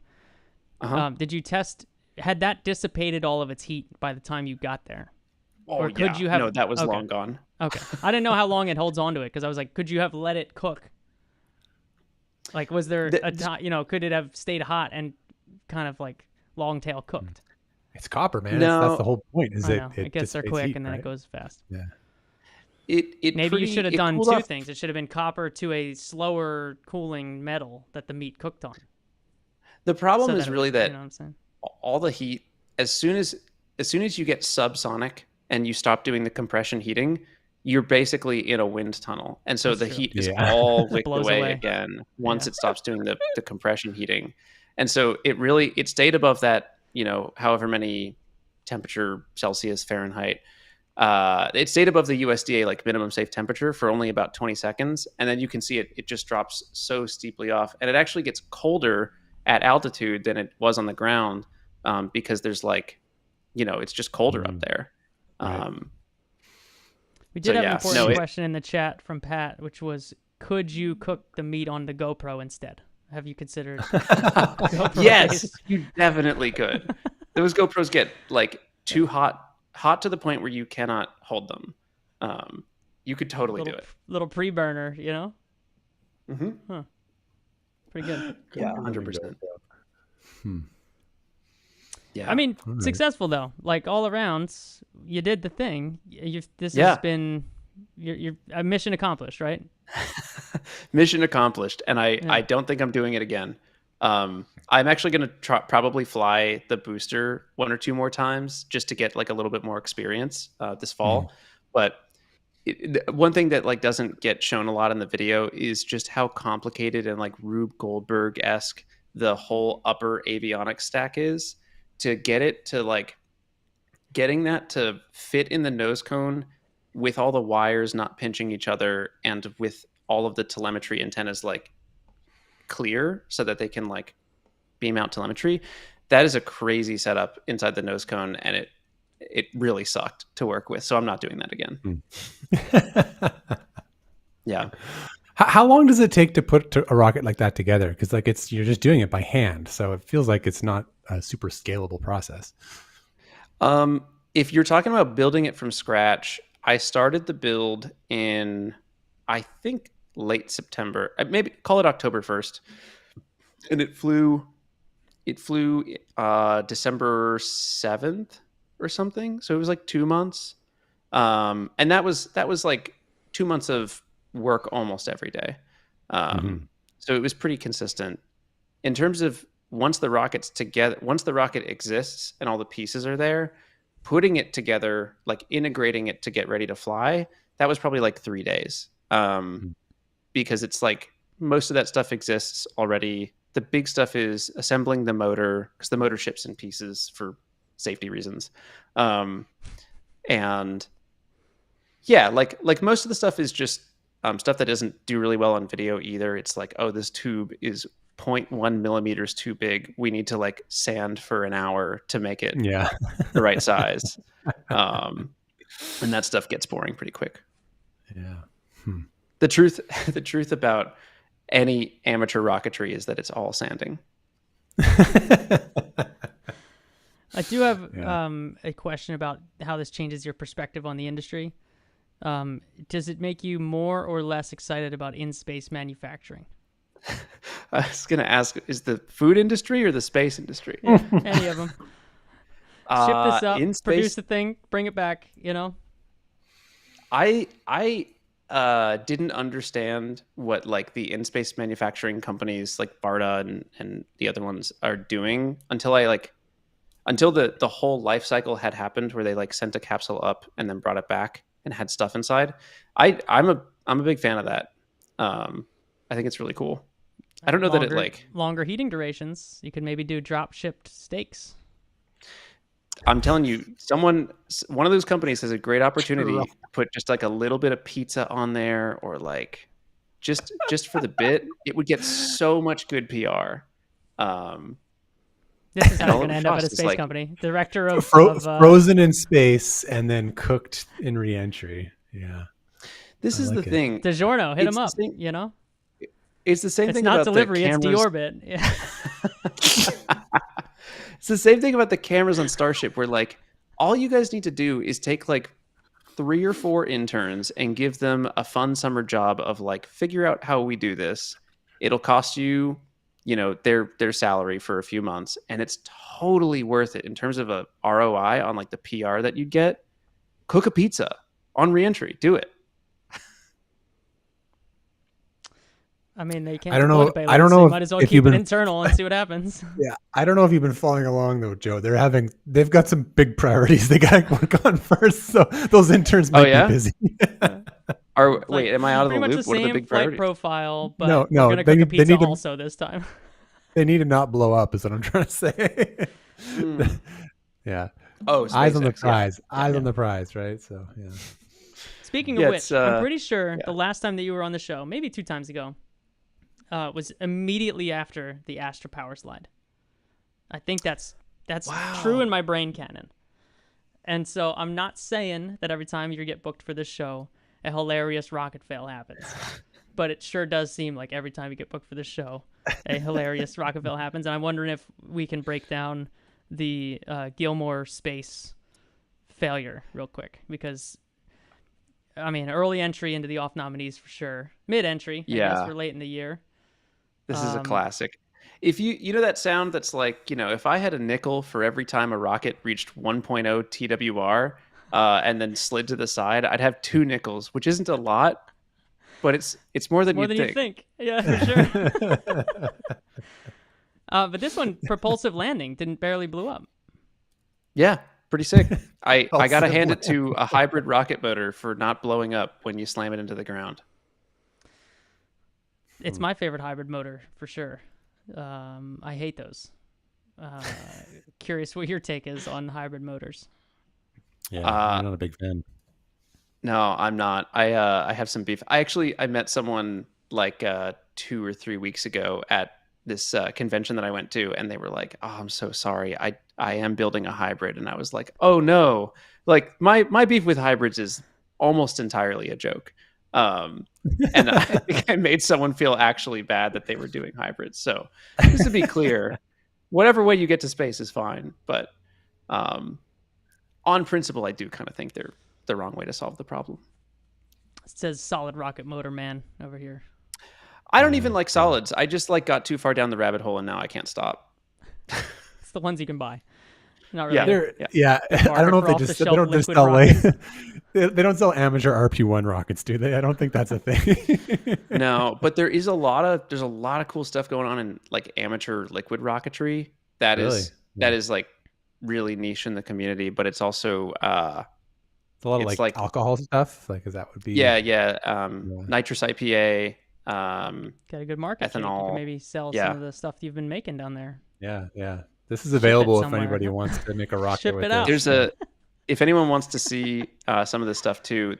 Did you test, had that dissipated all of its heat by the time you got there? Or could you have? No, that was long gone. Okay. I didn't know how long it holds on to it, because I was like, could you have let it cook? Like, was there could it have stayed hot and kind of like long tail cooked? It's copper, man. No. That's the whole point. It gets there quick, and then it goes fast. Yeah. Maybe you should have done two things. It should have been copper to a slower cooling metal that the meat cooked on. The problem is really that you know what I'm saying? All the heat, as soon as you get subsonic and you stop doing the compression heating, you're basically in a wind tunnel. And so the heat is all wicked away again once it stops doing the compression heating. And so it stayed above that, however many temperature Celsius, Fahrenheit. It stayed above the USDA like minimum safe temperature for only about 20 seconds. And then you can see it just drops so steeply off. And it actually gets colder at altitude than it was on the ground, because there's like, it's just colder up there. Right. We did have an important question in the chat from Pat, which was, could you cook the meat on the GoPro instead? Have you considered GoPro? Yes, you definitely could. Those GoPros get like too hot to the point where you cannot hold them. You could totally do it. Little pre-burner, Mm-hmm. Huh. Pretty good. Yeah, 100%. Yeah. I mean, successful though. Like, all around, you did the thing. This has been you're a mission accomplished, right? Mission accomplished, and I don't think I'm doing it again. I'm actually going to probably fly the booster 1 or 2 more times just to get like a little bit more experience this fall. But one thing that like doesn't get shown a lot in the video is just how complicated and like Rube Goldberg-esque the whole upper avionics stack is. To get it to like getting that to fit in the nose cone with all the wires not pinching each other and with all of the telemetry antennas like clear so that they can like beam out telemetry. That is a crazy setup inside the nose cone, and it really sucked to work with. So I'm not doing that again. Yeah. How long does it take to put a rocket like that together? Because like you're just doing it by hand, so it feels like it's not a super scalable process. If you're talking about building it from scratch, I started the build in, I think, late September. Maybe call it October 1st, and it flew December 7th. or something. So it was like 2 months. And that was like 2 months of work almost every day. So it was pretty consistent. In terms of once the rocket exists and all the pieces are there, putting it together, like integrating it to get ready to fly, that was probably like 3 days. Because it's like most of that stuff exists already. The big stuff is assembling the motor, because the motor ships in pieces for safety reasons. And yeah, like most of the stuff is just stuff that doesn't do really well on video either. It's like, oh, this tube is 0.1 millimeters too big. We need to like sand for an hour to make it the right size. And that stuff gets boring pretty quick. Yeah. The truth about any amateur rocketry is that it's all sanding. I do have a question about how this changes your perspective on the industry. Does it make you more or less excited about in-space manufacturing? I was going to ask, is the food industry or the space industry? Yeah, any of them. Ship this up, produce the thing, bring it back, you know? I didn't understand what like the in-space manufacturing companies like BARDA and the other ones are doing until the whole life cycle had happened, where they like sent a capsule up and then brought it back and had stuff inside. I'm a big fan of that. I think it's really cool. I don't know that it like longer heating durations. You could maybe do drop shipped steaks. I'm telling you, one of those companies has a great opportunity to put just like a little bit of pizza on there, or like just for the bit. It would get so much good PR. This is how you're going to end up at a space company. Director of frozen in space and then cooked in reentry. Yeah. This is the thing. DiGiorno, hit him up. You know, it's the same thing. It's not about delivery. The it's Deorbit. Yeah. It's the same thing about the cameras on Starship, where like all you guys need to do is take like 3 or 4 interns and give them a fun summer job of like, figure out how we do this. It'll cost you, their salary for a few months, and it's totally worth it in terms of a ROI on like the PR that you get. Cook a pizza on reentry. Do it. I mean, they can't. I don't know. I don't know. So might as well keep it internal and see what happens. Yeah, I don't know if you've been following along though, Joe. They've got some big priorities they got to work on first. So those interns might be busy. Wait, am I out of the loop? What are the big priorities? Profile, but no, we're gonna cook a pizza also this time. They need to not blow up, is what I'm trying to say. Yeah. Oh, eyes on the prize. Eyes on the prize, right? So yeah. Speaking of which, I'm pretty sure the last time that you were on the show, maybe 2 times ago, was immediately after the Astra Power Slide. I think that's true in my brain canon. And so I'm not saying that every time you get booked for this show, a hilarious rocket fail happens. But it sure does seem like every time you get booked for this show, a hilarious rocket fail happens. And I'm wondering if we can break down the Gilmore space failure real quick. Because, I mean, early entry into the off nominees for sure. Mid-entry, I guess, for late in the year. This is a classic. If you know that sound that's like, if I had a nickel for every time a rocket reached 1.0 TWR and then slid to the side, I'd have 2 nickels, which isn't a lot, but it's more than you think. Yeah, for sure. But this one, propulsive landing, barely blew up. Yeah, pretty sick. I got to hand it to a hybrid rocket motor for not blowing up when you slam it into the ground. It's my favorite hybrid motor for sure. I hate those. Curious what your take is on hybrid motors. Yeah, I'm not a big fan. No, I'm not. I have some beef. I met someone like 2 or 3 weeks ago at this convention that I went to, and they were like, "Oh, I'm so sorry. I am building a hybrid," and I was like, "Oh no!" Like my beef with hybrids is almost entirely a joke. And I think I made someone feel actually bad that they were doing hybrids. So just to be clear, whatever way you get to space is fine. But on principle, I do kind of think they're the wrong way to solve the problem. It says solid rocket motor man over here. I don't even like solids. I just got too far down the rabbit hole and now I can't stop. It's the ones you can buy. Not really. Yeah. I don't know if they don't just sell they don't sell amateur RP1 rockets, do they? I don't think that's a thing. No, but there's a lot of cool stuff going on in like amateur liquid rocketry. That is like really niche in the community, but it's also it's a lot of like alcohol stuff, like, because that would be nitrous IPA. Got a good market. Ethanol. You can maybe sell some of the stuff you've been making down there. Yeah. This is available if anybody wants to make a rocket. Ship with it out. There's if anyone wants to see some of this stuff too,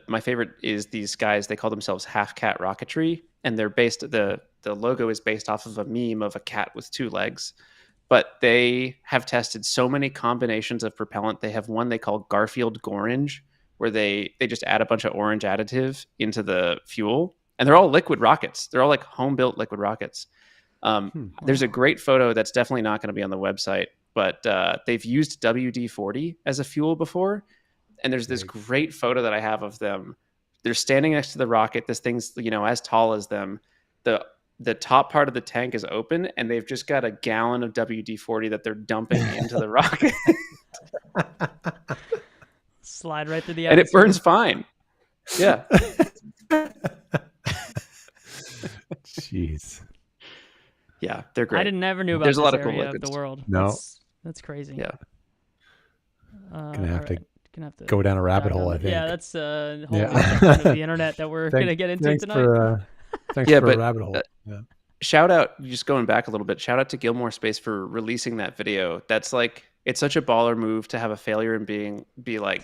my favorite is these guys. They call themselves Half Cat Rocketry, and they're based. The logo is based off of a meme of a cat with 2 legs. But they have tested so many combinations of propellant. They have one they call Garfield Gorange, where they just add a bunch of orange additive into the fuel. And they're all liquid rockets. They're all like home-built liquid rockets. There's a great photo that's definitely not going to be on the website, but they've used WD-40 as a fuel before. And there's this great photo that I have of them. They're standing next to the rocket. This thing's, as tall as them. The top part of the tank is open, and they've just got a gallon of WD-40 that they're dumping into the rocket. Slide right through the atmosphere. And it burns fine. Yeah. Jeez. Yeah, they're great. I never knew about this area of the world. No. That's crazy. Yeah. Gonna have to go down a rabbit hole, I think. Yeah, that's a whole section of the internet that we're going to get into tonight. Thanks for a rabbit hole. Shout out, just going back a little bit, shout out to Gilmore Space for releasing that video. That's like, it's such a baller move to have a failure and be like,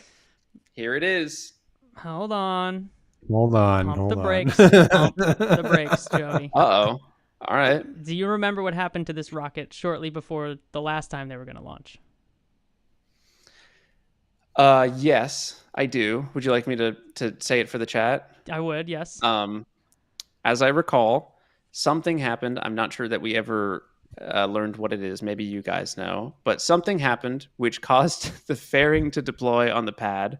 here it is. Hold on. Pump the brakes. Pump the brakes, Joey. Uh-oh. All right. Do you remember what happened to this rocket shortly before the last time they were going to launch? Yes, I do. Would you like me to say it for the chat? I would, yes. As I recall, something happened. I'm not sure that we ever learned what it is. Maybe you guys know. But something happened which caused the fairing to deploy on the pad,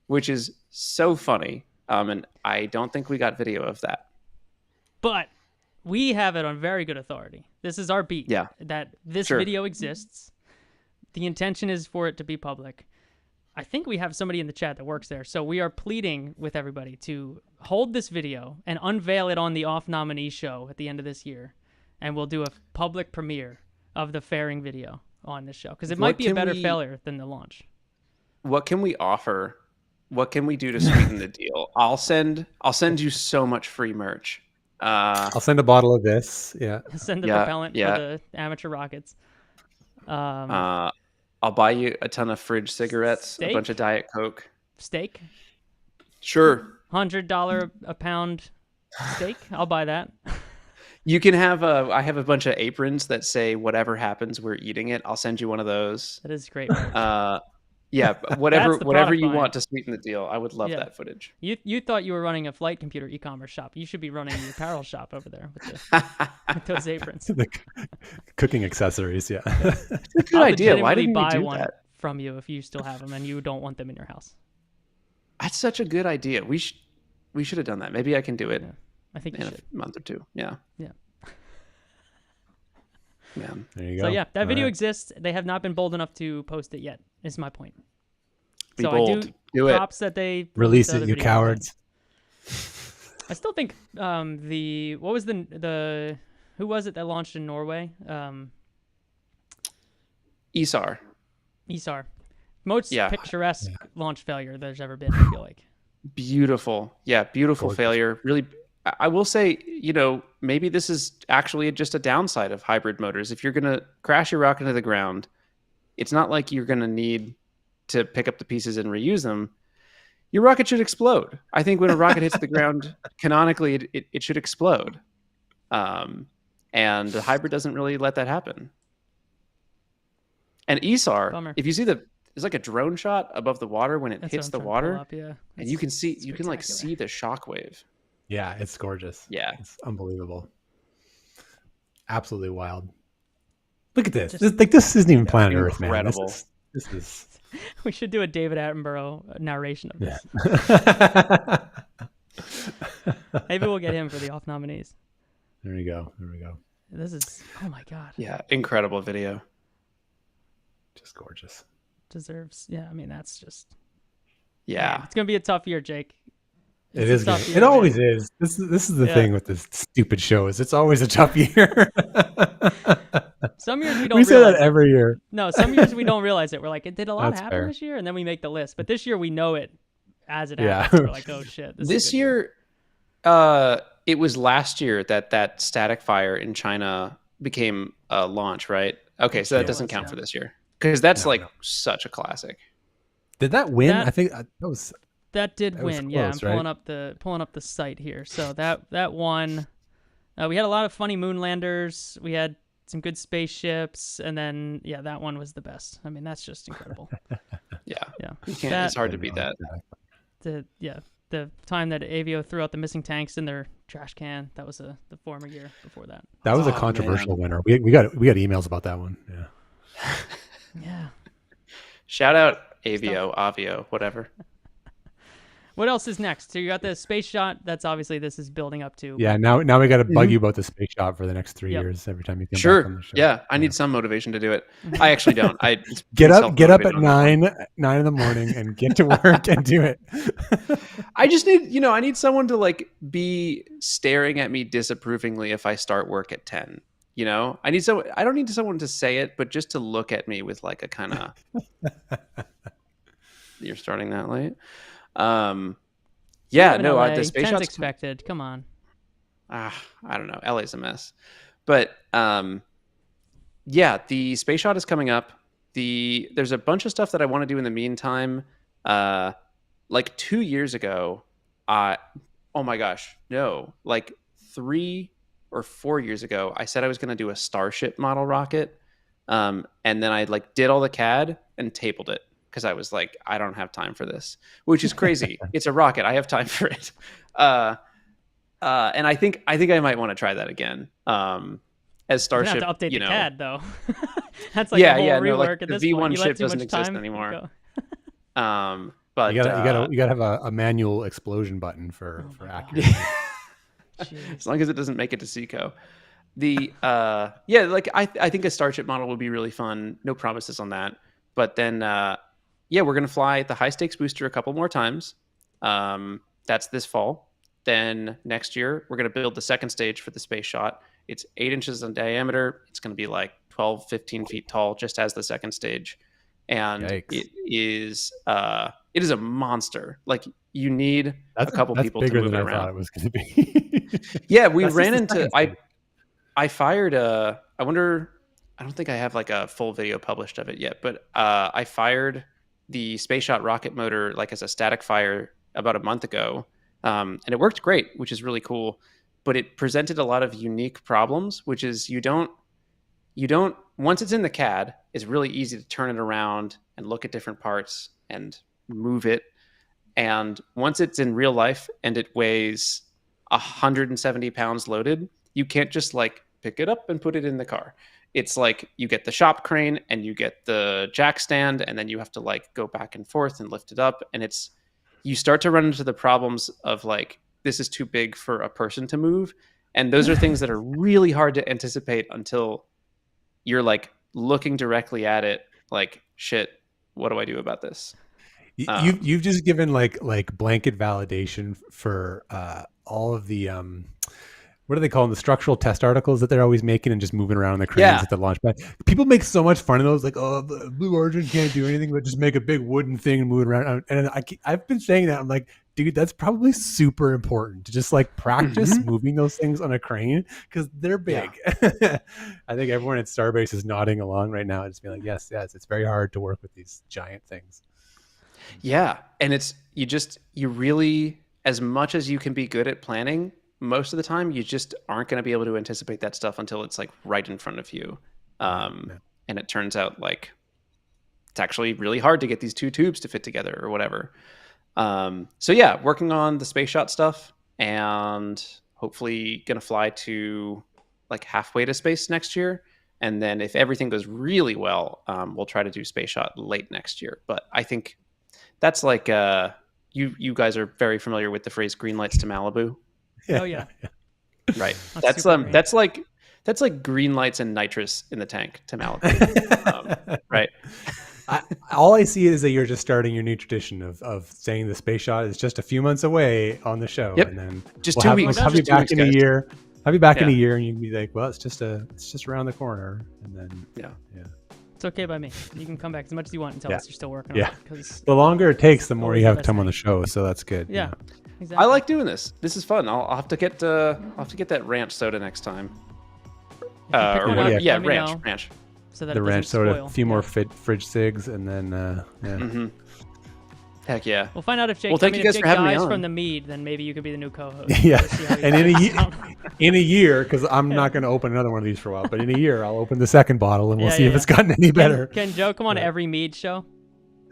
which is so funny. And I don't think we got video of that. But we have it on very good authority. This is our beat. Yeah. That this video exists. The intention is for it to be public. I think we have somebody in the chat that works there. So we are pleading with everybody to hold this video and unveil it on the Off-Nominee show at the end of this year. And we'll do a public premiere of the fairing video on this show. Because it might be a better failure than the launch. What can we offer? What can we do to sweeten the deal? I'll send you so much free merch. I'll send a bottle of this. Yeah. Send the propellant for the amateur rockets. I'll buy you a ton of fridge cigarettes, steak? A bunch of Diet Coke. Steak? Sure. $100 a pound steak? I'll buy that. You can have I have a bunch of aprons that say whatever happens, we're eating it. I'll send you one of those. That is great. Yeah, whatever you want to sweeten the deal. I would love that footage. You thought you were running a flight computer e-commerce shop. You should be running the apparel shop over there with those aprons. The cooking accessories, yeah. It's a good idea. Why didn't you do one that? From you if you still have them and you don't want them in your house? That's such a good idea. We should have done that. Maybe I can do it. Yeah, I think in a month or two. Yeah. Yeah. Yeah. There you go. So yeah, that video exists. They have not been bold enough to post it yet. Is my point. Be bold. I do props that they release it, you cowards. I still think who was it that launched in Norway? ESAR. Most picturesque launch failure there's ever been, I feel like. Beautiful. Yeah, beautiful failure. Really, I will say, maybe this is actually just a downside of hybrid motors. If you're going to crash your rocket into the ground, it's not like you're going to need to pick up the pieces and reuse them. Your rocket should explode. I think when a rocket hits the ground, canonically, it should explode. And the hybrid doesn't really let that happen. And ESAR, Bummer. if you see there's like a drone shot above the water when it hits the water, and you can see the shockwave. Yeah, it's gorgeous. Yeah, it's unbelievable. Absolutely wild. Look at this. This isn't even planet Earth, man. This is. We should do a David Attenborough narration of this. Yeah. Maybe we'll get him for the Off-Nominees. There we go. This is, oh my God. Yeah, incredible video. just gorgeous. Deserves. Yeah, I mean, that's just. Yeah, man, it's gonna be a tough year, Jake. It is. It always is. This is the thing with this stupid show is it's always a tough year. Some years we don't. We say that every year. No, some years we don't realize it. We're like, did a lot That's happen fair. this year? And then we make the list. But this year we know it as it happens. We're like, oh shit. This year, it was last year that static fire in China became a launch, right? Okay, so that doesn't count for this year because that's such a classic. Did that win? I think that was. That did win. Close, I'm pulling up the site here. So that won. We had a lot of funny moonlanders. We had some good spaceships, and then that one was the best. I mean, that's just incredible. Yeah. You can't. It's hard to beat that. The time that Avio threw out the missing tanks in their trash can, that was the former year before that. That was a controversial winner. We got emails about that one. Yeah. Yeah. Shout out Avio, whatever. What else is next? So you got the space shot. That's obviously this is building up to. Yeah. Now we got to bug you about the space shot for the next 3 years. Every time you come back on the show. Yeah. I need some motivation to do it. I actually don't. I get up at 9 in the morning and get to work and do it. I just need, I need someone to like be staring at me disapprovingly if I start work at 10. I don't need someone to say it, but just to look at me with like a kind of, you're starting that late. The space shot's expected. Come on. I don't know. LA's a mess, but the space shot is coming up. There's a bunch of stuff that I want to do in the meantime. Like 2 years ago, oh my gosh, no, like 3 or 4 years ago, I said I was going to do a Starship model rocket, and then I like did all the CAD and tabled it. Because I was like, I don't have time for this, which is crazy. It's a rocket. I have time for it. And I think I might want to try that again. As Starship, you have to update the CAD though. That's like a whole rework at this the point. V1 ship doesn't exist anymore. But you gotta have a manual explosion button for accuracy. As long as it doesn't make it to Seco. I think a Starship model would be really fun. No promises on that. But then we're going to fly the high stakes booster a couple more times. That's this fall. Then next year, we're going to build the second stage for the space shot. It's 8 inches in diameter. It's going to be like 12, 15 feet tall, just as the second stage. And it is a monster. Like you need a couple people to move it around. I thought it was going to be. Yeah, we ran into. I fired a. I wonder. I don't think I have like a full video published of it yet, but I fired the space shot rocket motor like as a static fire about a month ago, and it worked great, which is really cool. But it presented a lot of unique problems, which is you don't once it's in the CAD, it's really easy to turn it around and look at different parts and move it. And once it's in real life and it weighs 170 pounds loaded, you can't just like pick it up and put it in the car. It's like you get the shop crane and you get the jack stand, and then you have to like go back and forth and lift it up. And you start to run into the problems of like, this is too big for a person to move. And those are things that are really hard to anticipate until you're like looking directly at it like, shit, what do I do about this? You've just given like blanket validation for all of the what do they call them? The structural test articles that they're always making and just moving around the cranes at the launch pad. People make so much fun of those, like, oh, the Blue Origin can't do anything but just make a big wooden thing and move it around. And I've been saying that. I'm like, dude, that's probably super important to just like practice moving those things on a crane because they're big. Yeah. I think everyone at Starbase is nodding along right now and just being like, yes, it's very hard to work with these giant things. Yeah. And you really, as much as you can be good at planning, most of the time you just aren't going to be able to anticipate that stuff until it's like right in front of you. And it turns out like it's actually really hard to get these two tubes to fit together or whatever. Working on the space shot stuff and hopefully going to fly to like halfway to space next year. And then if everything goes really well, we'll try to do space shot late next year. But I think that's like, you guys are very familiar with the phrase green lights to Malibu. Yeah. Oh yeah. Right. That's like green lights and nitrous in the tank to Malibu. Right. all I see is that you're just starting your new tradition of saying the space shot is just a few months away on the show, Yep. and then Just 2 weeks. We'll have you Just 2 back weeks, in a guys. year. Have you back in a year, and you can be like, well, it's just around the corner, and then Yeah. It's okay by me. You can come back as much as you want and tell us you're still working on it. Because the longer it takes, the more always you the have best time on the thing. show, so that's good. Yeah. Exactly. I like doing this. This is fun. I'll have to get that ranch soda next time. Or one whatever. up, Yeah, let me know. ranch. So that The it ranch doesn't soda, spoil. a few more fridge cigs, and then Mm-hmm. Heck yeah. We'll find out if Jake. Well, thank you if guys Jake for having me dies on. from the mead, then maybe you could be the new co-host. Yeah. We'll see how he And does. in a year, because I'm not going to open another one of these for a while, but in a year I'll open the second bottle and we'll see if it's gotten any better. Can Joe come on every mead show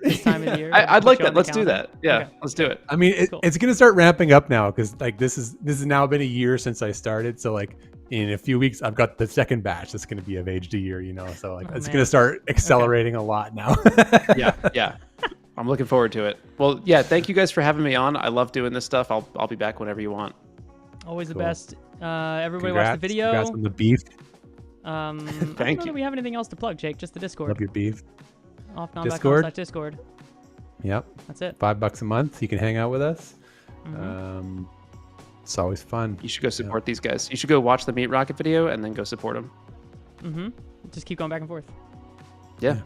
this time of the year? I'd Put like you on that. the Let's do calendar? that. Yeah, Okay. let's do it. I mean, Cool. it's going to start ramping up now because like this has now been a year since I started. So like in a few weeks, I've got the second batch that's going to be of aged a year, So like it's going to start accelerating a lot now. Yeah. I'm looking forward to it. Well, yeah, thank you guys for having me on. I love doing this stuff. I'll be back whenever you want. Always Cool. the best. Everybody Congrats. watch the video. Congrats on the beef. I don't Thank know you. that we have anything else to plug, Jake. Just the Discord. Love your beef. Off-Nominal.com/Discord. Yep. That's it. $5 a month. You can hang out with us. Mhm. It's always fun. You should go support these guys. You should go watch the Meat Rocket video and then go support them. Mm-hmm. Just keep going back and forth. Yeah.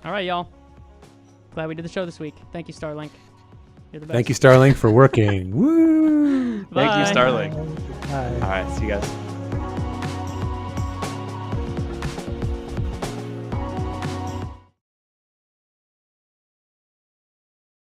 All right, y'all. Glad we did the show this week. Thank you, Starlink. You're the best. Thank you, Starlink, for working. Woo! Thank you, Bye. Starlink. Bye. All right. See you guys.